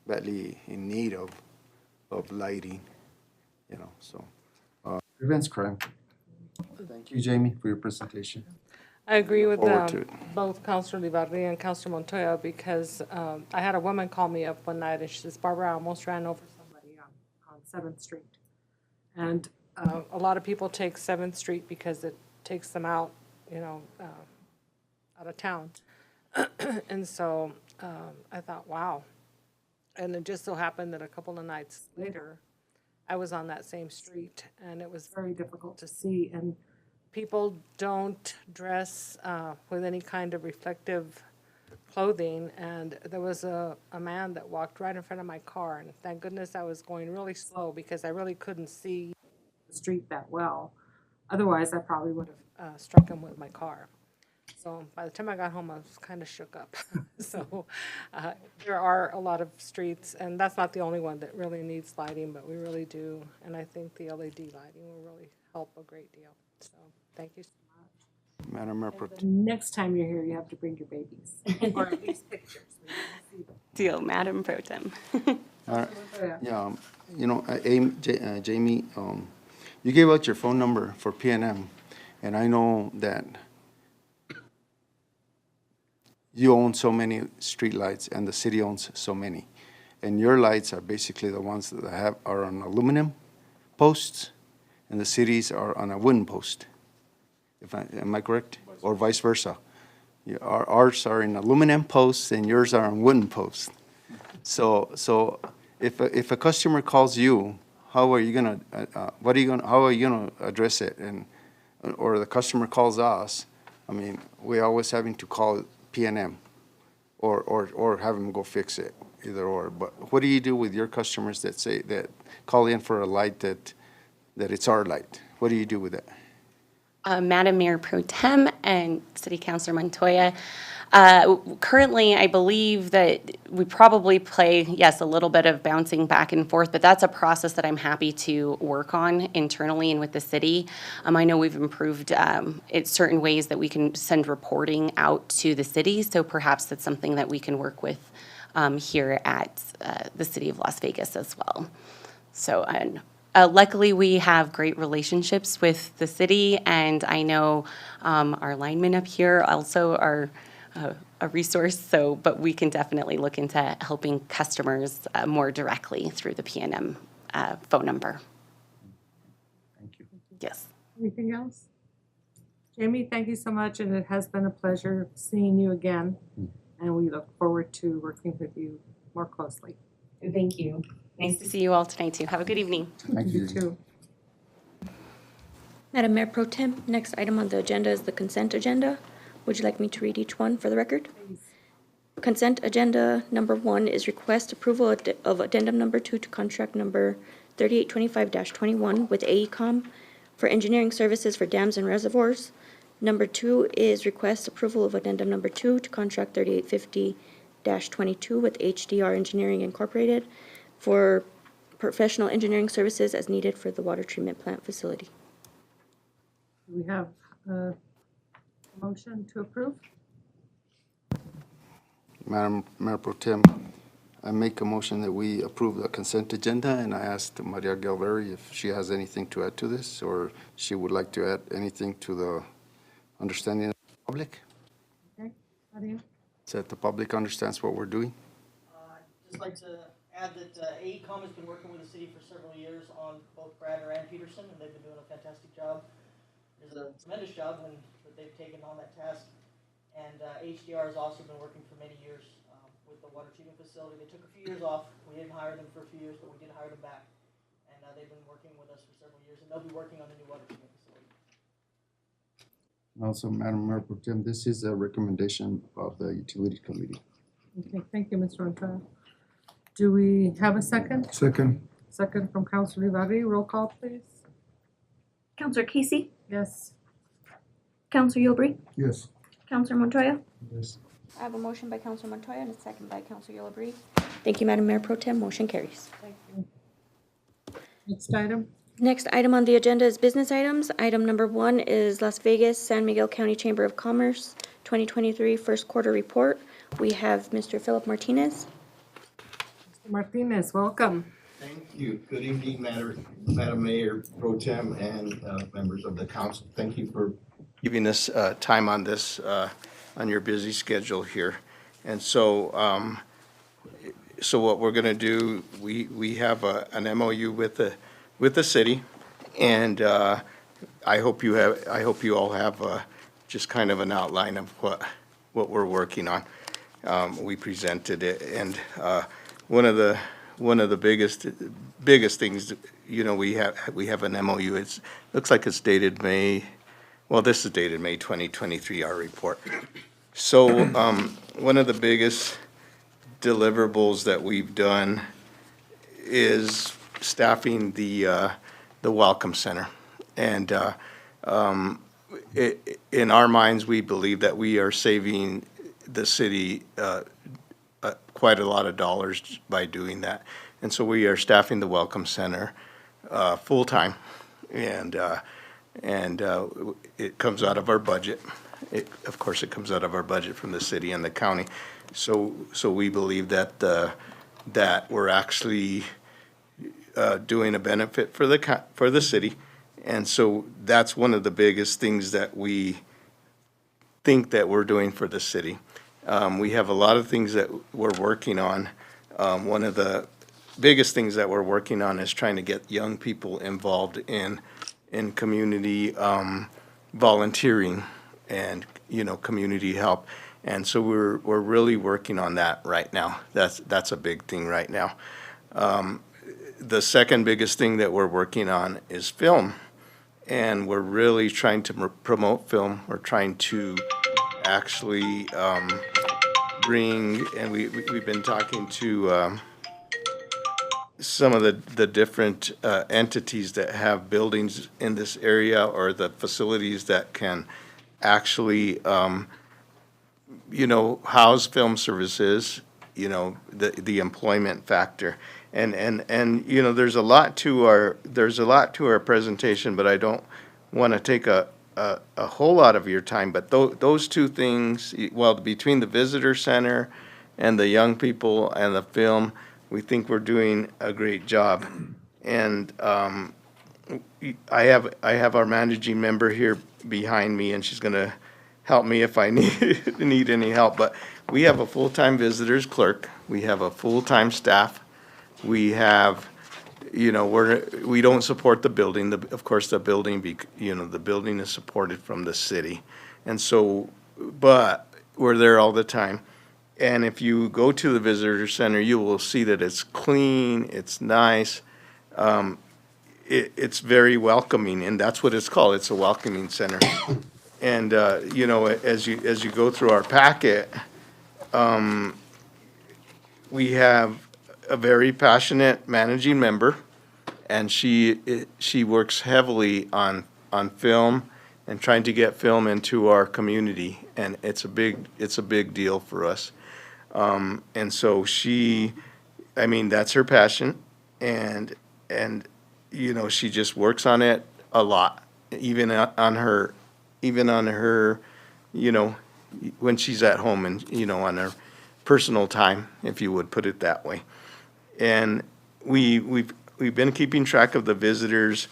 Speaker 14: badly in need of lighting, so. Prevents crime. Thank you, Jamie, for your presentation.
Speaker 1: I agree with
Speaker 7: Forward to it.
Speaker 1: both Councilor Ilibarri and Councilor Montoya because I had a woman call me up one night and she says, Barbara, I almost ran over somebody on 7th Street. And a lot of people take 7th Street because it takes them out, out of town. And so I thought, wow. And it just so happened that a couple of nights later, I was on that same street and it was very difficult to see. And people don't dress with any kind of reflective clothing, and there was a man that walked right in front of my car, and thank goodness I was going really slow because I really couldn't see the street that well. Otherwise, I probably would have struck him with my car. So by the time I got home, I was kind of shook up. So there are a lot of streets, and that's not the only one that really needs lighting, but we really do, and I think the LED lighting will really help a great deal. So thank you so much.
Speaker 7: Madam Mayor Pro
Speaker 18: The next time you're here, you have to bring your babies, or at least pictures. We want to see them.
Speaker 15: Deal, Madam Pro Tem.
Speaker 7: Yeah, Jamie, you gave out your phone number for PNM, and I know that you own so many streetlights and the city owns so many. And your lights are basically the ones that are on aluminum posts, and the cities are on a wooden post. Am I correct? Or vice versa? Ours are in aluminum posts and yours are on wooden posts. So if a customer calls you, how are you gonna address it? Or the customer calls us, I mean, we're always having to call PNM or have them go fix it, either or. But what do you do with your customers that call in for a light that it's our light? What do you do with it?
Speaker 15: Madam Mayor Pro Tem and City Councilor Montoya, currently, I believe that we probably play, yes, a little bit of bouncing back and forth, but that's a process that I'm happy to work on internally and with the city. I know we've improved certain ways that we can send reporting out to the city, so perhaps that's something that we can work with here at the City of Las Vegas as well. So, luckily, we have great relationships with the city, and I know our linemen up here also are a resource, but we can definitely look into helping customers more directly through the PNM phone number.
Speaker 14: Thank you.
Speaker 15: Yes.
Speaker 18: Anything else? Jamie, thank you so much, and it has been a pleasure seeing you again. and we look forward to working with you more closely.
Speaker 15: Thank you. Nice to see you all tonight, too. Have a good evening.
Speaker 14: Thank you.
Speaker 18: too.
Speaker 2: Madam Mayor Pro Tem, next item on the agenda is the consent agenda. Would you like me to read each one for the record? Consent agenda number 1 is request approval of addendum number 2 to contract number 3825-21 with AECom for engineering services for dams and reservoirs. Number 2 is request approval of addendum number 2 to contract 3850-22 with HDR Engineering Incorporated for professional engineering services as needed for the water treatment plant facility.
Speaker 18: We have a motion to approve.
Speaker 7: Madam Mayor Pro Tem, I make a motion that we approve the consent agenda, and I asked Maria Galveri if she has anything to add to this, or she would like to add anything to the understanding of the public,
Speaker 18: Okay, Nadia?
Speaker 7: so that the public understands what we're doing.
Speaker 19: Just like to add that AECom has been working with the city for several years on both Bradner and Peterson, and they've been doing a fantastic job. It's a tremendous job that they've taken on that task. And HDR has also been working for many years with the water treatment facility. They took a few years off. We didn't hire them for a few years, but we did hire them back. And they've been working with us for several years, and they'll be working on the new water treatment facility.
Speaker 3: Also, Madam Mayor Pro Tem, this is a recommendation of the Utility Committee.
Speaker 18: Okay, thank you, Mr. Montoya. Do we have a second?
Speaker 5: Second.
Speaker 18: Second from Councilor Rivera. Roll call, please.
Speaker 2: Counselor Casey?
Speaker 18: Yes.
Speaker 2: Counselor Yulbree?
Speaker 5: Yes.
Speaker 2: Counselor Montoya?
Speaker 3: Yes.
Speaker 2: I have a motion by Counselor Montoya and a second by Counselor Yulbree. Thank you, Madam Mayor Pro Tem. Motion carries.
Speaker 18: Thank you. Next item.
Speaker 2: Next item on the agenda is business items. Item number 1 is Las Vegas San Miguel County Chamber of Commerce 2023 first quarter report. We have Mr. Philip Martinez.
Speaker 18: Mr. Martinez, welcome.
Speaker 20: Thank you. Good evening, Madam Mayor Pro Tem and members of the council. Thank you for giving us time on this, on your busy schedule here. And so, so what we're going to do, we have an MOU with the city, and I hope you all have just kind of an outline of what we're working on. We presented it, and one of the biggest things, you know, we have an MOU. It looks like it's dated May. Well, this is dated May 2023, our report. So one of the biggest deliverables that we've done is staffing the Welcome Center. And in our minds, we believe that we are saving the city quite a lot of dollars by doing that. And so we are staffing the Welcome Center full-time. And it comes out of our budget. Of course, it comes out of our budget from the city and the county. So we believe that that we're actually doing a benefit for the city, and so that's one of the biggest things that we think that we're doing for the city. We have a lot of things that we're working on. One of the biggest things that we're working on is trying to get young people involved in community volunteering and, you know, community help. And so we're really working on that right now. That's a big thing right now. The second biggest thing that we're working on is film, and we're really trying to promote film. We're trying to actually bring, and we've been talking to some of the different entities that have buildings in this area, or the facilities that can actually, you know, house film services, you know, the employment factor. And you know, there's a lot to our presentation, but I don't want to take a whole lot of your time. But those two things, well, between the visitor center and the young people and the film, we think we're doing a great job. And I have our managing member here behind me, and she's going to help me if I need any help. But we have a full-time visitors clerk. We have a full-time staff. We have, you know, we don't support the building. Of course, the building, you know, the building is supported from the city. And so, but we're there all the time. And if you go to the visitor center, you will see that it's clean, it's nice. It's very welcoming, and that's what it's called. It's a welcoming center. And, you know, as you go through our packet, we have a very passionate managing member, and she works heavily on film and trying to get film into our community, and it's a big deal for us. And so I mean, that's her passion, and you know, she just works on it a lot, even on her, you know, when she's at home and, you know, on her personal time, if you would put it that way. And we've been keeping track of the visitors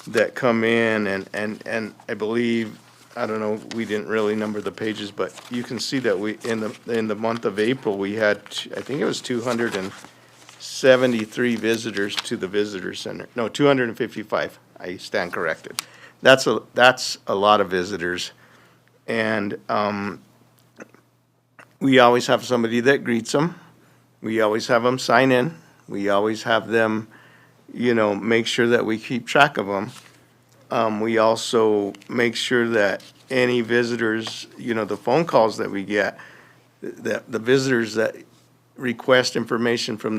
Speaker 20: that come in, and I believe, I don't know, we didn't really number the pages, but you can see that we, in the month of April, we had, I think it was 273 visitors to the visitor center. No, 255. I stand corrected. That's a lot of visitors. And we always have somebody that greets them. We always have them sign in. We always have them, you know, make sure that we keep track of them. We also make sure that any visitors, you know, the phone calls that we get, that the visitors that request information from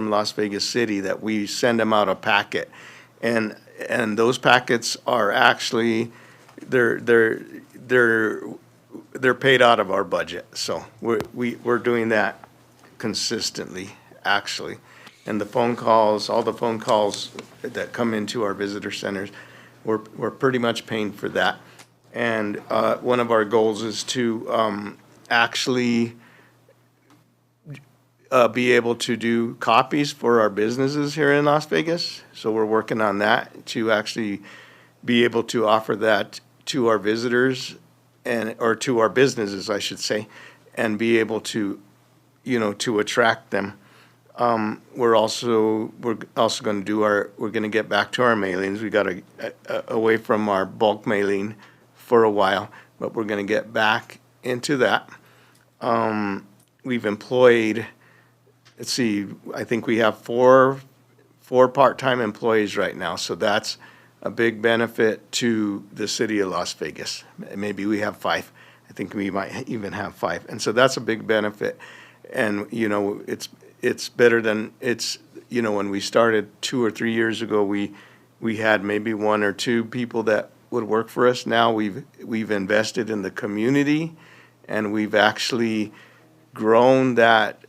Speaker 20: Las Vegas City, that we send them out a packet. And those packets are actually, they're paid out of our budget. So we're doing that consistently, actually. And the phone calls, all the phone calls that come into our visitor centers, we're pretty much paying for that. And one of our goals is to actually be able to do copies for our businesses here in Las Vegas. So we're working on that, to actually be able to offer that to our visitors, or to our businesses, I should say, and be able to, you know, to attract them. We're also going to do we're going to get back to our mailings. We got away from our bulk mailing for a while, but we're going to get back into that. We've employed, let's see, I think we have four part-time employees right now, so that's a big benefit to the city of Las Vegas. Maybe we have 5. I think we might even have 5. And so that's a big benefit. And, you know, it's better than, you know, when we started 2 or 3 years ago, we had maybe 1 or 2 people that would work for us. Now we've invested in the community, and we've actually grown that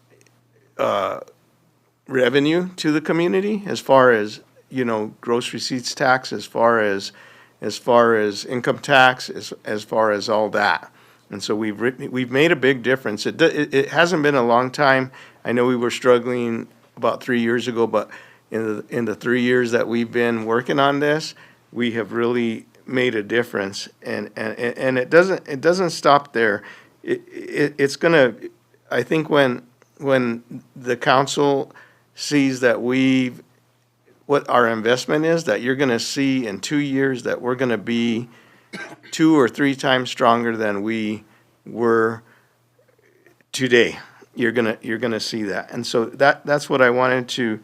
Speaker 20: revenue to the community, as far as, you know, gross receipts tax, as far as income tax, as far as all that. And so we've made a big difference. It hasn't been a long time. I know we were struggling about 3 years ago, but in the 3 years that we've been working on this, we have really made a difference. And it doesn't stop there. It's gonna, I think when the council sees that what our investment is, that you're gonna see in 2 years that we're gonna be 2 or 3 times stronger than we were today. You're gonna see that. And so that's what I wanted to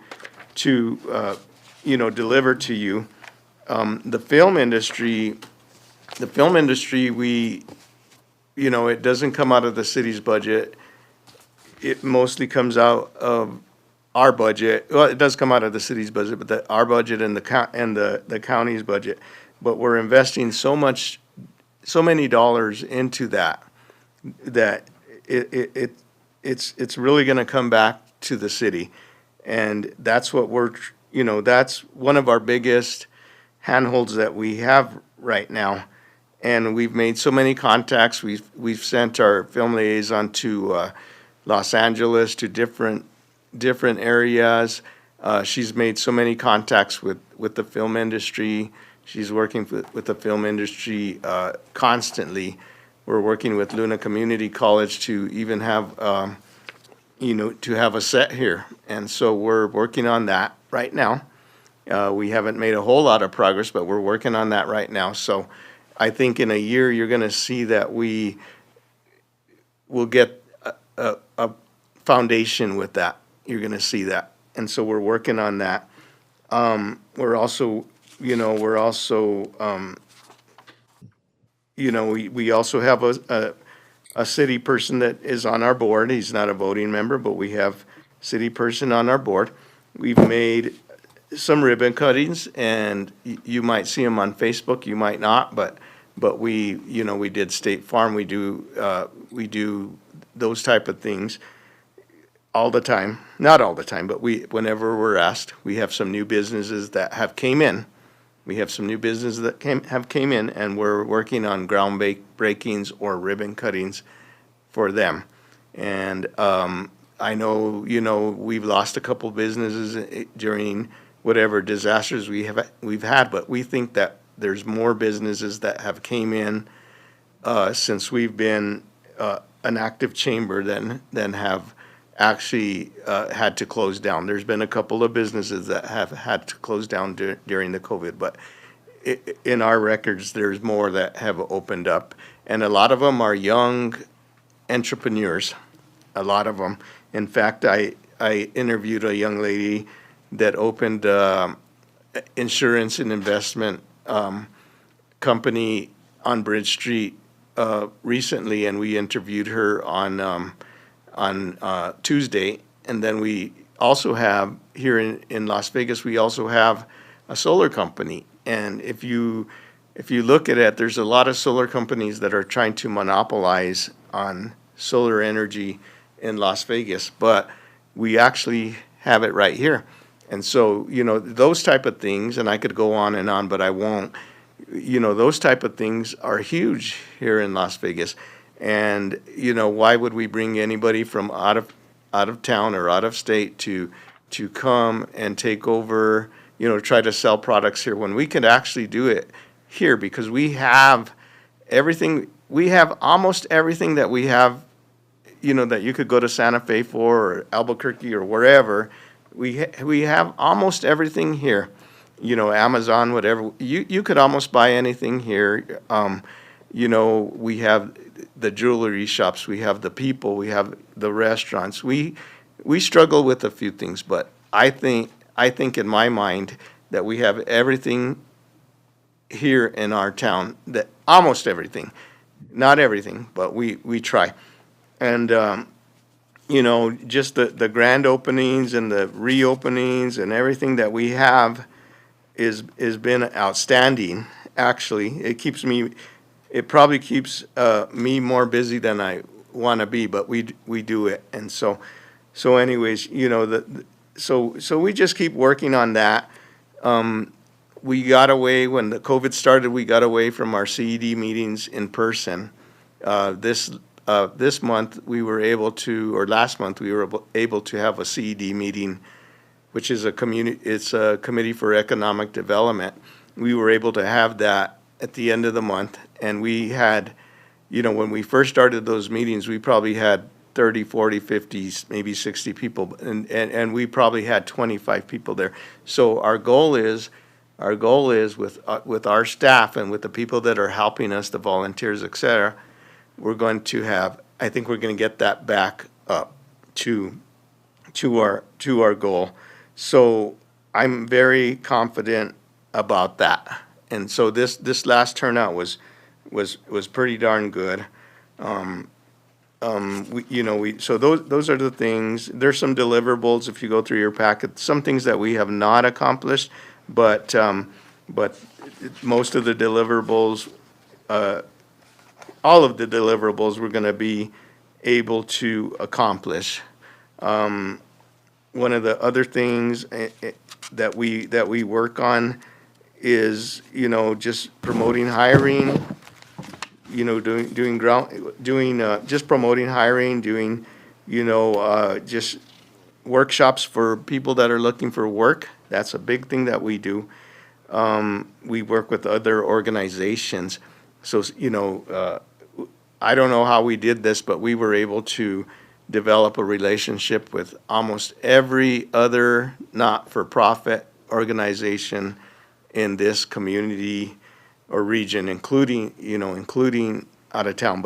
Speaker 20: you know, deliver to you. The film industry, we, you know, it doesn't come out of the city's budget. It mostly comes out of our budget. Well, it does come out of the city's budget, but our budget and the county's budget. But we're investing so many dollars into that it's really going to come back to the city. And that's what you know, that's one of our biggest handholds that we have right now. And we've made so many contacts. We've sent our film liaison to Los Angeles, to different areas. She's made so many contacts with the film industry. She's working with the film industry constantly. We're working with Luna Community College to even have, you know, to have a set here. And so we're working on that right now. We haven't made a whole lot of progress, but we're working on that right now. So I think in a year, you're going to see that we will get a foundation with that. You're gonna see that. And so we're working on that. We're also, we also have a city person that is on our board. He's not a voting member, but we have city person on our board. We've made some ribbon cuttings, and you might see them on Facebook, you might not, but we did State Farm. We do those type of things all the time. Not all the time, but whenever we're asked. We have some new businesses that have came in. We have some new businesses that have came in, and we're working on ground breakings or ribbon cuttings for them. And I know, we've lost a couple businesses during whatever disasters we've had, but we think that there's more businesses that have came in since we've been an active chamber than have actually had to close down. There's been a couple of businesses that have had to close down during the COVID, but in our records, there's more that have opened up. And a lot of them are young entrepreneurs, a lot of them. In fact, I interviewed a young lady that opened insurance and investment company on Bridge Street recently, and we interviewed her on Tuesday. And then we also have here in Las Vegas, we also have a solar company. And if you look at it, there's a lot of solar companies that are trying to monopolize on solar energy in Las Vegas, but we actually have it right here. And so, those type of things, and I could go on, but I won't, those type of things are huge here in Las Vegas. And, why would we bring anybody from out of town or out of state to come and take over, try to sell products here when we can actually do it here? Because we have everything, we have almost everything that we have, that you could go to Santa Fe for, or Albuquerque or wherever. We have almost everything here, Amazon, whatever. You could almost buy anything here. We have the jewelry shops, we have the people, we have the restaurants. We struggle with a few things, but I think in my mind that we have everything here in our town, that almost everything, not everything, but we try. And just the grand openings and the reopenings and everything that we have is been outstanding. Actually, it probably keeps me more busy than I want to be, but we do it. And so anyways, so we just keep working on that. We got away when the COVID started. We got away from our CED meetings in person. This month we were able to, or last month we were able to have a CED meeting, which is it's a Committee for Economic Development. We were able to have that at the end of the month, and we had, when we first started those meetings, we probably had 30, 40, 50, maybe 60 people, and we probably had 25 people there. So our goal is with our staff and with the people that are helping us, the volunteers, et cetera, we're going to have, I think we're going to get that back up to our goal. So I'm very confident about that. And so this last turnout was pretty darn good. So those are the things. There's some deliverables if you go through your packet. Some things that we have not accomplished, but most of the deliverables, all of the deliverables, we're going to be able to accomplish. One of the other things that we work on is, just promoting hiring, just promoting hiring, doing, just workshops for people that are looking for work. That's a big thing that we do. We work with other organizations. So, I don't know how we did this, but we were able to develop a relationship with almost every other not-for-profit organization in this community or region, including out of town,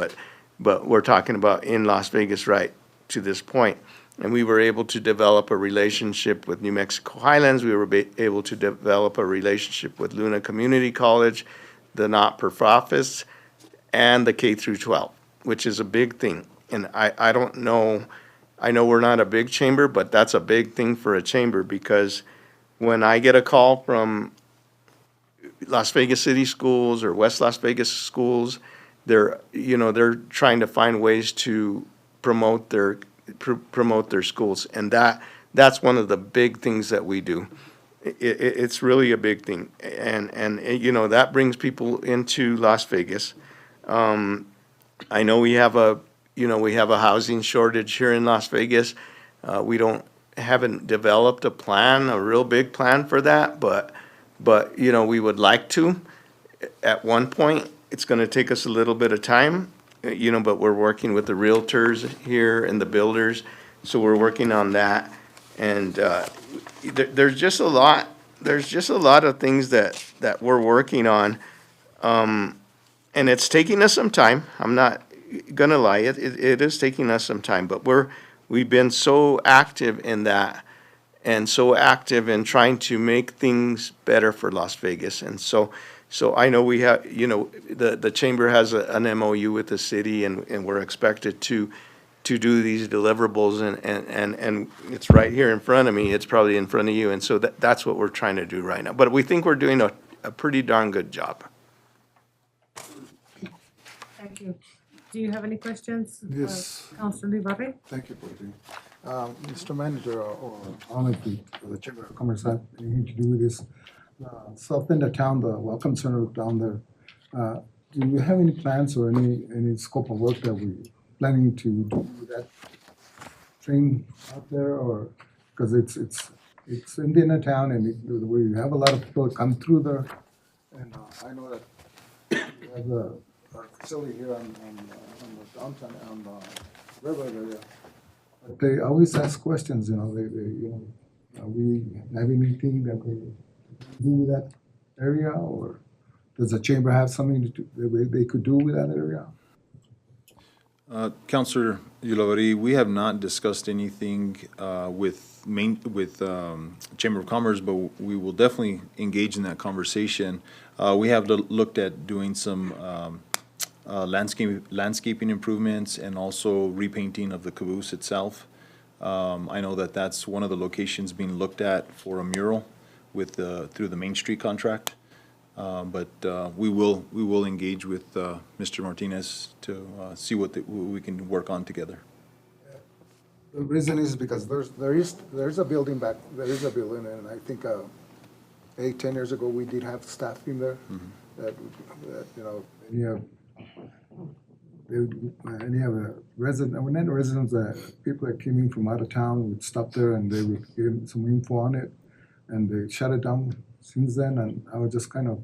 Speaker 20: but we're talking about in Las Vegas right to this point. And we were able to develop a relationship with New Mexico Highlands. We were able to develop a relationship with Luna Community College, the not-for-profits, and the K through 12, which is a big thing. And I don't know, I know we're not a big chamber, but that's a big thing for a chamber, because when I get a call from Las Vegas City Schools or West Las Vegas Schools, they're trying to find ways to promote their schools, and that's one of the big things that we do. It's really a big thing, and that brings people into Las Vegas. I know we have a housing shortage here in Las Vegas. We haven't developed a real big plan for that, but we would like to at one point. It's going to take us a little bit of time, but we're working with the realtors here and the builders, so we're working on that. And there's just a lot of things that we're working on, and it's taking us some time. I'm not gonna lie, it is taking us some time, but we've been so active in that, and so active in trying to make things better for Las Vegas. And so I know we have, the chamber has an MOU with the city, and we're expected to do these deliverables, and it's right here in front of me. It's probably in front of you, and so that's what we're trying to do right now. But we think we're doing a pretty darn good job.
Speaker 18: Thank you. Do you have any questions?
Speaker 5: Yes.
Speaker 18: Councilor Ibarri?
Speaker 5: Thank you, President. Mr. Manager, or honestly, the Chamber of Commerce have anything to do with this. South end of town, the Welcome Center down there, do you have any plans or any scope of work that we're planning to do with that train out there, or, because it's Indiana town, and we have a lot of people come through there, and I know that we have our facility here on the downtown, on the river area. But they always ask questions, are we have anything that we do with that area, or does the chamber have something that they could do with that area?
Speaker 6: Councilor Ulibarri, we have not discussed anything with Chamber of Commerce, but we will definitely engage in that conversation. We have looked at doing some landscaping improvements and also repainting of the caboose itself. I know that that's one of the locations being looked at for a mural through the Main Street contract. But we will engage with Mr. Martinez to see what we can work on together.
Speaker 5: The reason is because there's a building back, there is a building, and I think 8-10 years ago, we did have staff in there that any of the residents, people that came in from out of town would stop there and they would give some info on it, and they shut it down since then. And I was just kind of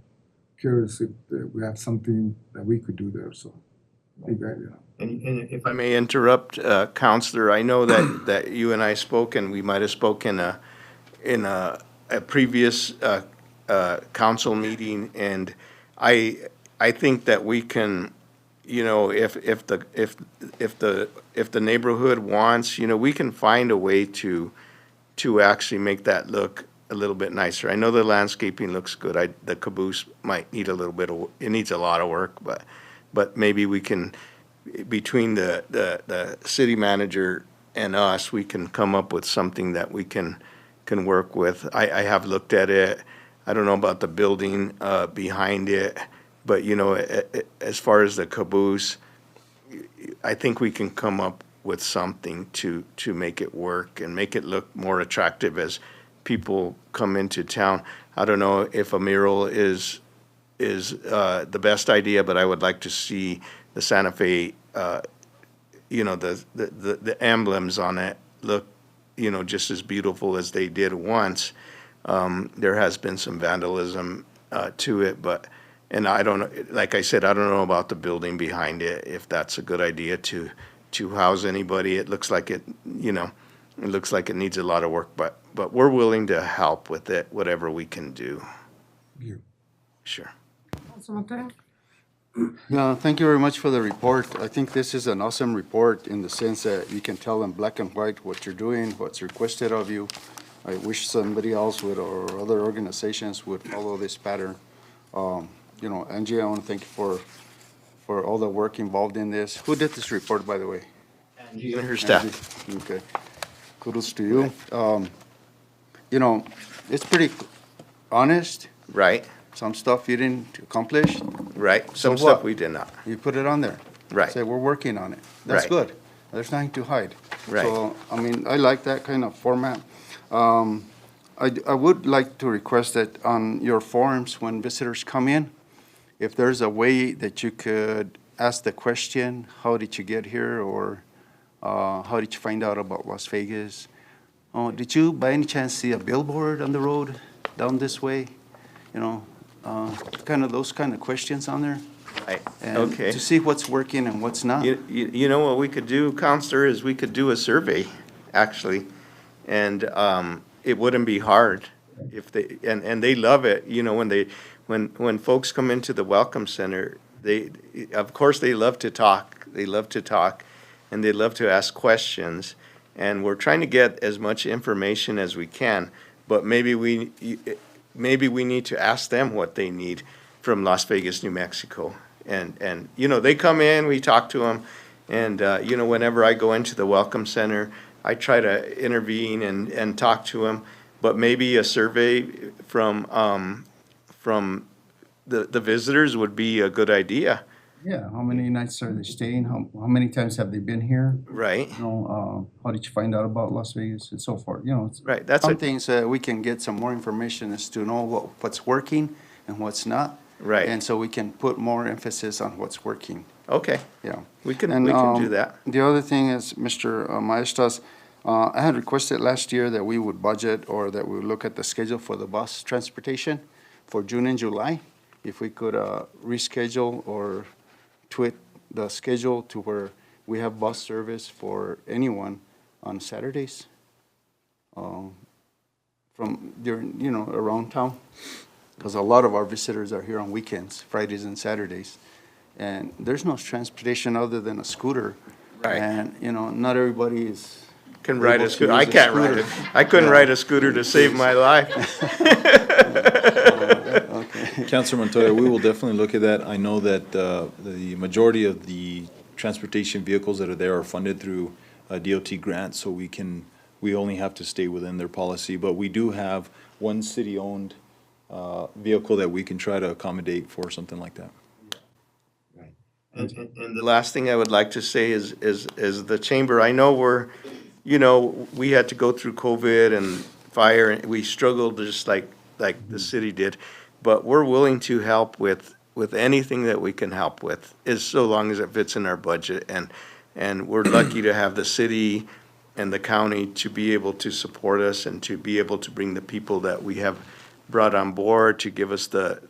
Speaker 5: curious if we have something that we could do there. So,
Speaker 20: And if I may interrupt, Counselor, I know that you and I spoke, and we might have spoken in a previous council meeting, and I think that we can, if the neighborhood wants, we can find a way to actually make that look a little bit nicer. I know the landscaping looks good. The caboose might need it needs a lot of work, but maybe we can, between the city manager and us, we can come up with something that we can work with. I have looked at it. I don't know about the building behind it, but as far as the caboose, I think we can come up with something to make it work and make it look more attractive as people come into town. I don't know if a mural is the best idea, but I would like to see the Santa Fe, the emblems on it look, just as beautiful as they did once. There has been some vandalism to it, and I don't know, like I said, I don't know about the building behind it, if that's a good idea to house anybody. It looks like it needs a lot of work, but we're willing to help with it, whatever we can do.
Speaker 5: You.
Speaker 20: Sure.
Speaker 18: Councilor Montero?
Speaker 14: Yeah, thank you very much for the report. I think this is an awesome report in the sense that you can tell in black and white what you're doing, what's requested of you. I wish somebody else would, or other organizations would follow this pattern. You know, Angie, I want to thank you for all the work involved in this. Who did this report, by the way?
Speaker 20: Angie and her staff.
Speaker 14: Angie. Okay. Kudos to you. You know, it's pretty honest.
Speaker 20: Right.
Speaker 14: Some stuff you didn't accomplish.
Speaker 20: Right. Some
Speaker 14: So what?
Speaker 20: stuff we did not.
Speaker 14: You put it on there.
Speaker 20: Right.
Speaker 14: Say, we're working on it. That's
Speaker 20: Right.
Speaker 14: good. There's nothing to hide.
Speaker 20: Right.
Speaker 14: So, I mean, I like that kind of format. I would like to request that on your forms, when visitors come in, if there's a way that you could ask the question, how did you get here, or how did you find out about Las Vegas? Did you by any chance see a billboard on the road down this way? You know, kind of those kind of questions on there.
Speaker 20: Right.
Speaker 14: And
Speaker 20: Okay.
Speaker 14: to see what's working and what's not.
Speaker 20: You know what we could do, Counselor, is we could do a survey, actually. And it wouldn't be hard if they, and they love it, you know, when folks come into the Welcome Center, of course, they love to talk. They love to talk, and they love to ask questions. And we're trying to get as much information as we can, but maybe we need to ask them what they need from Las Vegas, New Mexico. And you know, they come in, we talk to them, and you know, whenever I go into the Welcome Center, I try to intervene and talk to them. But maybe a survey from the visitors would be a good idea.
Speaker 3: Yeah, how many nights are they staying? How many times have they been here?
Speaker 20: Right.
Speaker 3: You know, how did you find out about Las Vegas and so forth? You know, it's
Speaker 20: Right, that's
Speaker 14: Some
Speaker 20: it.
Speaker 14: things we can get some more information as to know what's working and what's not.
Speaker 20: Right.
Speaker 14: And so we can put more emphasis on what's working.
Speaker 20: Okay.
Speaker 14: Yeah.
Speaker 20: We can
Speaker 14: And,
Speaker 20: do that.
Speaker 14: The other thing is, Mr. Maestas, I had requested last year that we would budget or that we would look at the schedule for the bus transportation for June and July. If we could reschedule or tweak the schedule to where we have bus service for anyone on Saturdays from during, you know, around town. Because a lot of our visitors are here on weekends, Fridays and Saturdays. And there's no transportation other than a scooter.
Speaker 20: Right.
Speaker 14: And, you know, not everybody
Speaker 20: can ride
Speaker 14: able
Speaker 20: a
Speaker 14: to
Speaker 20: scooter.
Speaker 14: use
Speaker 20: I can't ride it. I couldn't ride a scooter to save my life.
Speaker 6: Councilor Montoya, we will definitely look at that. I know that the majority of the transportation vehicles that are there are funded through DOT grants, so we only have to stay within their policy. But we do have one city-owned vehicle that we can try to accommodate for something like that.
Speaker 20: And the last thing I would like to say is the chamber, I know we had to go through COVID and fire, and we struggled just like the city did, but we're willing to help with anything that we can help with, is so long as it fits in our budget, and we're lucky to have the city and the county to be able to support us and to be able to bring the people that we have brought on board to give us the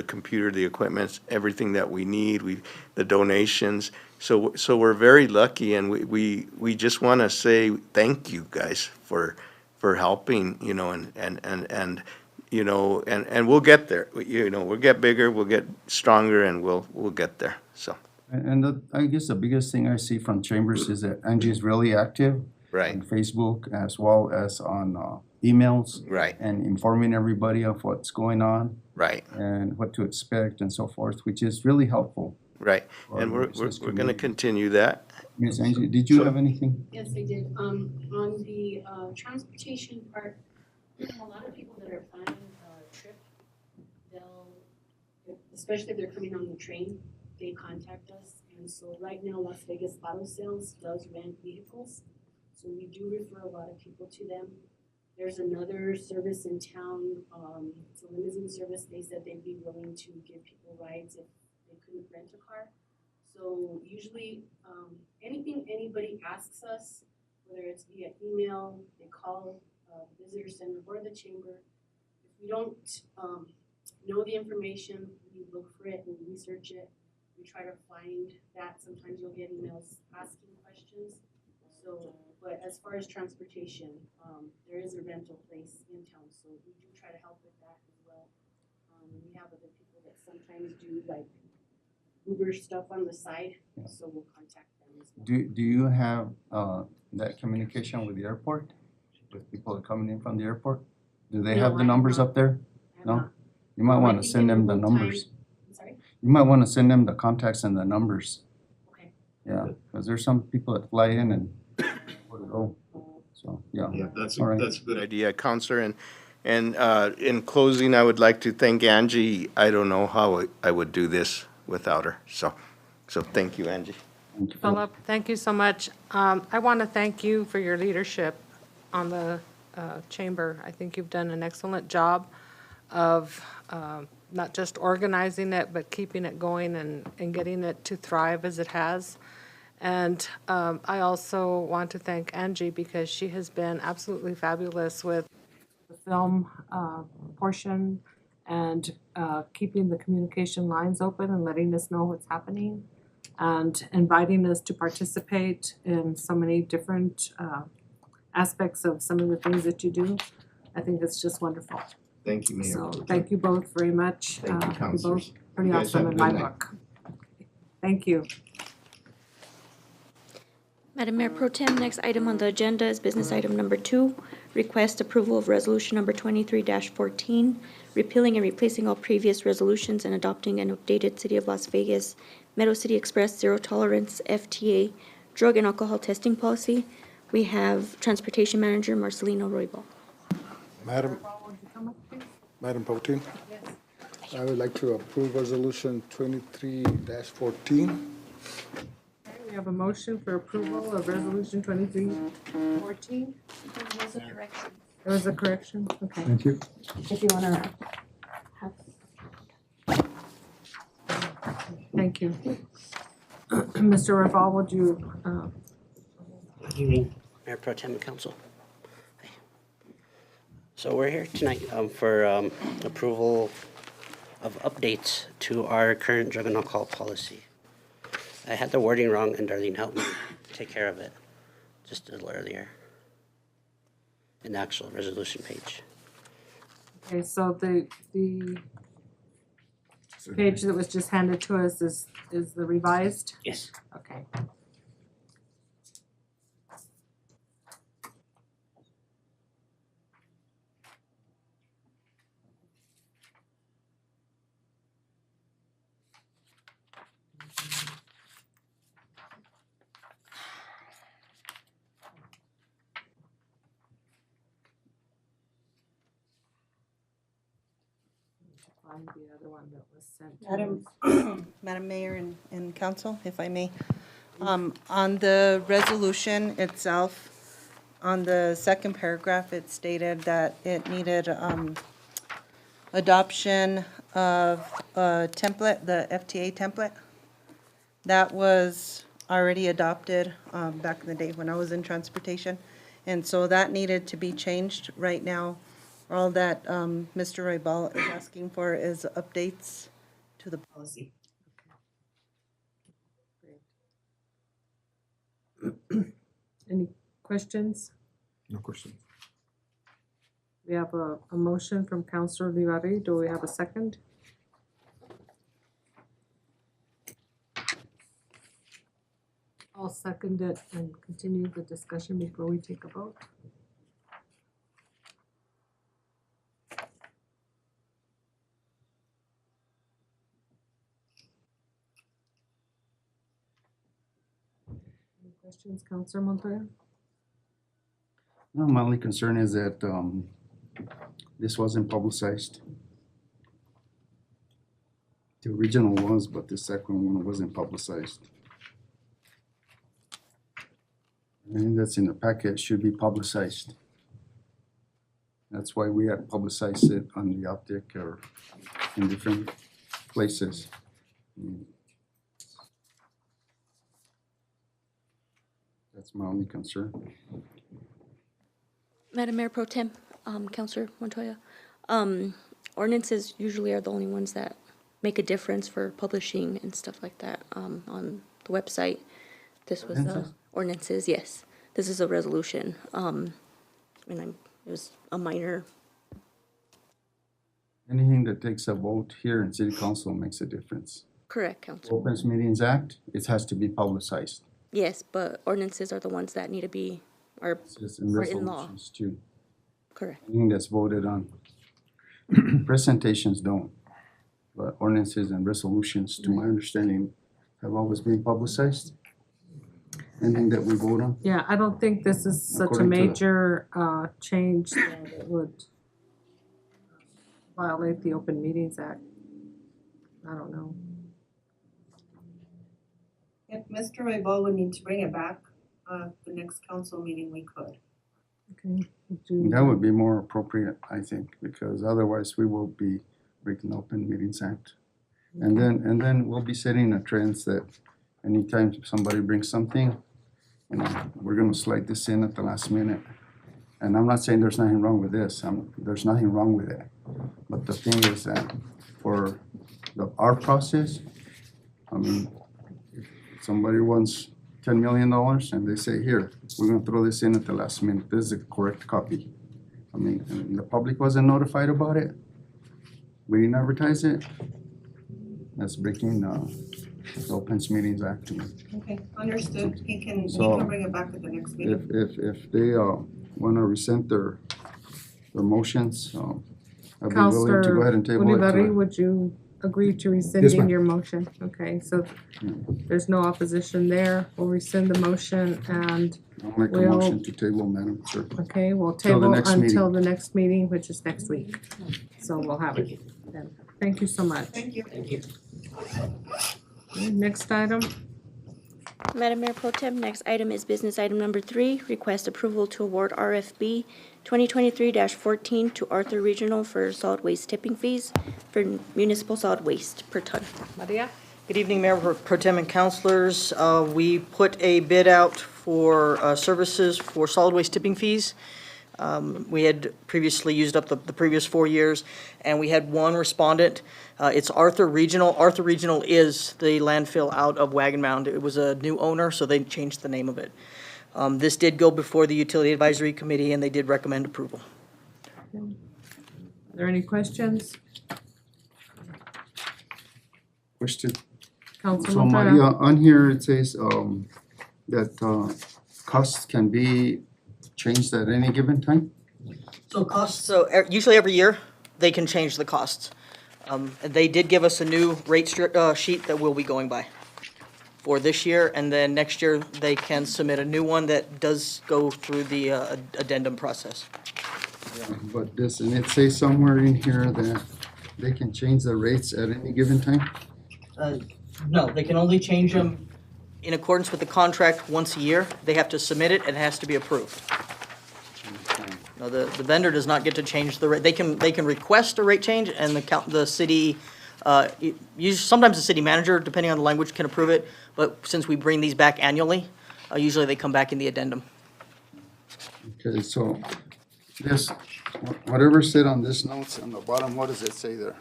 Speaker 20: computer, the equipment, everything that we need, the donations. So we're very lucky, and we just want to say thank you guys for helping, you know, and you know, and we'll get there. You know, we'll get bigger, we'll get stronger, and we'll get there. So.
Speaker 3: And I guess the biggest thing I see from Chambers is that Angie is really active.
Speaker 20: Right.
Speaker 3: On Facebook as well as on emails.
Speaker 20: Right.
Speaker 3: And informing everybody of what's going on.
Speaker 20: Right.
Speaker 3: And what to expect and so forth, which is really helpful.
Speaker 20: Right, and we're going to continue that.
Speaker 3: Ms. Angie, did you have anything?
Speaker 21: Yes, I did. On the transportation part, a lot of people that are planning a trip, especially if they're coming on the train, they contact us. And so right now, Las Vegas Auto Sales does rent vehicles. So we do refer a lot of people to them. There's another service in town, it's a limousine service. They said they'd be willing to give people rides if they couldn't rent a car. So usually, anything anybody asks us, whether it's via email, they call the visitor center or the chamber. If we don't know the information, we look for it and research it. We try to find that. Sometimes you'll get emails asking questions. So, but as far as transportation, there is a rental place in town, so we do try to help with that as well. We have other people that sometimes do like Uber stuff on the side, so we'll contact them as well.
Speaker 14: Do you have that communication with the airport? With people coming in from the airport? Do they
Speaker 21: No,
Speaker 14: have
Speaker 21: I
Speaker 14: the
Speaker 21: have
Speaker 14: numbers
Speaker 21: not.
Speaker 14: up there?
Speaker 21: I have
Speaker 14: No?
Speaker 21: not.
Speaker 14: You might
Speaker 21: I
Speaker 14: want to
Speaker 21: think
Speaker 14: send
Speaker 21: in
Speaker 14: them the
Speaker 21: real time-
Speaker 14: numbers.
Speaker 21: I'm sorry?
Speaker 14: You might want to send them the contacts and the numbers.
Speaker 21: Okay.
Speaker 14: Yeah, because there's some people that fly in and where to go. So, yeah.
Speaker 20: Yeah, that's,
Speaker 14: All right.
Speaker 20: that's a good idea, Counselor. And in closing, I would like to thank Angie. I don't know how I would do this without her. So thank you, Angie.
Speaker 1: Philip, thank you so much. I want to thank you for your leadership on the chamber. I think you've done an excellent job of not just organizing it, but keeping it going and getting it to thrive as it has. And I also want to thank Angie because she has been absolutely fabulous with the film portion and keeping the communication lines open and letting us know what's happening and inviting us to participate in so many different aspects of some of the things that you do. I think it's just wonderful.
Speaker 20: Thank you, Mayor.
Speaker 1: So thank you both very much.
Speaker 20: Thank you,
Speaker 1: You're
Speaker 20: Councilors.
Speaker 1: both pretty
Speaker 20: You guys
Speaker 1: awesome
Speaker 20: have a
Speaker 1: in my
Speaker 20: good night.
Speaker 1: book. Thank you.
Speaker 2: Madam Mayor Pro Tem, next item on the agenda is business item number 2, request approval of resolution number 23-14, repealing and replacing all previous resolutions and adopting an updated City of Las Vegas Meadow City Express Zero Tolerance FTA drug and alcohol testing policy. We have Transportation Manager Marcelino Roybal.
Speaker 5: Madam Pro Tem? I would like to approve resolution 23-14.
Speaker 1: We have a motion for approval of resolution 2314.
Speaker 21: There's a correction.
Speaker 1: There was a correction? Okay.
Speaker 5: Thank you.
Speaker 21: If you wanna have.
Speaker 1: Thank you. Mr. Rafal, would you,
Speaker 4: Good evening, Mayor Pro Tem and Council. Hi. So we're here tonight for approval of updates to our current drug and alcohol policy. I had the wording wrong and Darlene helped me take care of it just a little earlier in the actual resolution page.
Speaker 1: okay, so the page that was just handed to us is the revised?
Speaker 4: Yes.
Speaker 1: Okay. Find the other one that was sent to us.
Speaker 22: Madam Mayor and Council, if I may. On the resolution itself, on the second paragraph, it stated that it needed adoption of a template, the FTA template. That was already adopted back in the day when I was in transportation. And so that needed to be changed right now. All that Mr. Roybal is asking for is updates to the policy.
Speaker 1: Any questions?
Speaker 5: No question.
Speaker 1: We have a motion from Councilor Livari. Do we have a second? I'll second it and continue the discussion before we take a vote. Any questions, Councilor Montoya?
Speaker 3: No, my only concern is that this wasn't publicized. The original was, but the second one wasn't publicized. Anything that's in the packet should be publicized. That's why we had publicized it on the optic or in different places. That's my only concern.
Speaker 2: Madam Mayor Pro Tem, Councilor Montoya, ordinances usually are the only ones that make a difference for publishing and stuff like that on the website. This was ordinances, yes. This is a resolution. It was a minor.
Speaker 3: Anything that takes a vote here in city council makes a difference.
Speaker 2: Correct, Council.
Speaker 3: Opens Meetings Act, it has to be publicized.
Speaker 2: Yes, but ordinances are the ones that need to be, are
Speaker 3: It's in
Speaker 2: are in law.
Speaker 3: resolutions too.
Speaker 2: Correct.
Speaker 3: Anything that's voted on. Presentations don't, but ordinances and resolutions, to my understanding, have always been publicized. Anything that we vote on.
Speaker 18: Yeah, I don't think this is such a
Speaker 3: According to the-
Speaker 18: major change that it would violate the Open Meetings Act. I don't know.
Speaker 8: If Mr. Raybal would need to bring it back, the next council meeting, we could.
Speaker 18: Okay.
Speaker 3: That would be more appropriate, I think, because otherwise we will be breaking the Open Meetings Act. And then we'll be setting a trend that anytime somebody brings something, you know, we're gonna slide this in at the last minute. And I'm not saying there's nothing wrong with this, there's nothing wrong with it. But the thing is that for our process, I mean, if somebody wants $10 million and they say, here, we're gonna throw this in at the last minute, this is the correct copy. I mean, and the public wasn't notified about it. We didn't advertise it. That's breaking the Open Meetings Act to me.
Speaker 8: Okay, understood. He can
Speaker 3: So,
Speaker 8: bring it back at the next meeting.
Speaker 3: If they wanna rescind their motions, I'd be willing to go
Speaker 18: Counselor
Speaker 3: ahead and table it.
Speaker 18: Ulibarri,
Speaker 3: to-
Speaker 18: would you agree to
Speaker 3: ma'am.
Speaker 18: rescinding your motion? Okay, so there's no opposition there. We'll rescind the motion and
Speaker 3: I'll make a
Speaker 18: we'll,
Speaker 3: motion to table, Madam Chair.
Speaker 18: okay, we'll
Speaker 3: Till the
Speaker 18: table
Speaker 3: next meeting.
Speaker 18: until the next meeting, which is next week. So we'll have it then. Thank you so much.
Speaker 8: Thank you.
Speaker 4: Thank you.
Speaker 18: Next item.
Speaker 2: Madam Mayor Pro Tem, next item is business item number 3, request approval to award RFB 2023-14 to Arthur Regional for solid waste tipping fees for municipal solid waste per ton.
Speaker 1: Maria?
Speaker 19: Good evening, Mayor Pro Tem and councilors. We put a bid out for services for solid waste tipping fees. We had previously used up the previous 4 years, and we had one respondent. It's Arthur Regional. Arthur Regional is the landfill out of Wagon Mound. It was a new owner, so they changed the name of it. This did go before the Utility Advisory Committee, and they did recommend approval.
Speaker 18: Are there any questions?
Speaker 3: Question.
Speaker 18: Councilman
Speaker 3: So
Speaker 18: Montoya?
Speaker 3: Maria, on here it says, that, costs can be changed at any given time?
Speaker 19: Usually every year, they can change the costs. And they did give us a new rate sheet that we'll be going by for this year, and then next year, they can submit a new one that does go through the addendum process.
Speaker 3: But this, and it says somewhere in here that they can change the rates at any given time?
Speaker 19: No, they can only change them in accordance with the contract once a year. They have to submit it, and it has to be approved. No, the vendor does not get to change the rate. They can request a rate change, and the city, sometimes the city manager, depending on the language, can approve it. But since we bring these back annually, usually they come back in the addendum.
Speaker 3: Okay, so this, whatever said on this notes on the bottom, what does it say there?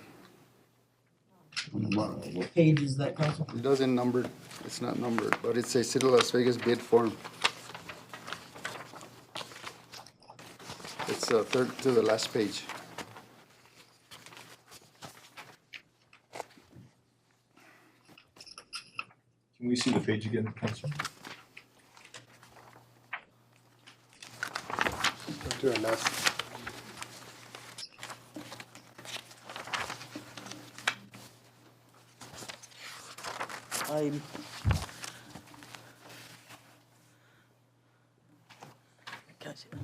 Speaker 3: On the bottom.
Speaker 19: What page is that, Council?
Speaker 3: It doesn't number, it's not numbered, but it says City of Las Vegas bid form. It's third to the last page.
Speaker 6: Can we see the page again, Councilor?
Speaker 5: To the last.
Speaker 19: Can I see that?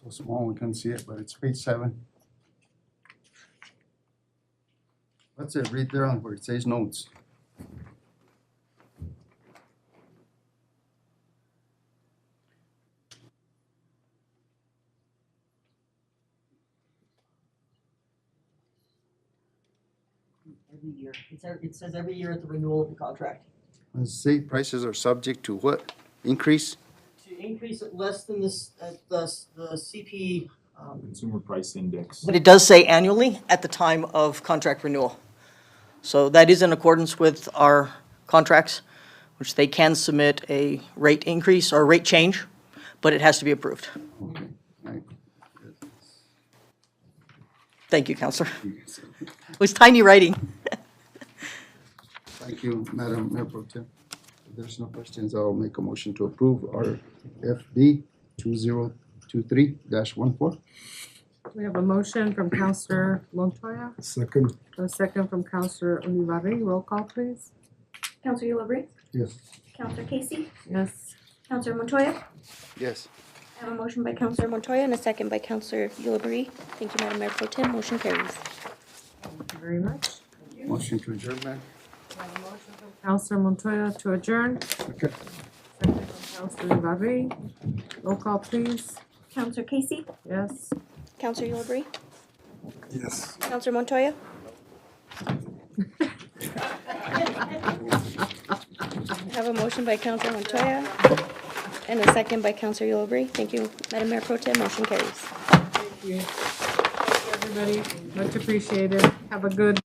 Speaker 3: So small we couldn't see it, but it's page 7. What's it, read there on where it says notes.
Speaker 19: Every year. It says every year at the renewal of the contract.
Speaker 3: Say prices are subject to what? Increase?
Speaker 19: To increase it less than this, the CP.
Speaker 6: Consumer Price Index.
Speaker 19: But it does say annually at the time of contract renewal. So that is in accordance with our contracts, which they can submit a rate increase or rate change, but it has to be approved. Thank you, Counselor. It was tiny writing.
Speaker 3: Thank you, Madam Mayor Pro Tem. If there's no questions, I'll make a motion to approve RFB 2023-14.
Speaker 18: We have a motion from Counselor Montoya,
Speaker 5: Second.
Speaker 18: a second from Counselor Olivari. Roll call, please.
Speaker 2: Counselor Yulubri.
Speaker 3: Yes.
Speaker 2: Counselor Casey.
Speaker 18: Yes.
Speaker 2: Counselor Montoya.
Speaker 7: Yes.
Speaker 2: I have a motion by Counselor Montoya and a second by Counselor Yulubri. Thank you, Madam Mayor Pro Tem. Motion carries.
Speaker 18: Thank you very much.
Speaker 3: Motion to adjourn, ma'am.
Speaker 18: Counselor Montoya to adjourn.
Speaker 5: Okay.
Speaker 18: Second from Counselor Olivari. Roll call, please.
Speaker 2: Counselor Casey.
Speaker 18: Yes.
Speaker 2: Counselor Yulubri.
Speaker 5: Yes.
Speaker 2: Counselor Montoya. I have a motion by Counselor Montoya and a second by Counselor Yulubri. Thank you, Madam Mayor Pro Tem. Motion carries.
Speaker 18: Thank you. Thank you, everybody. Much appreciated. Have a good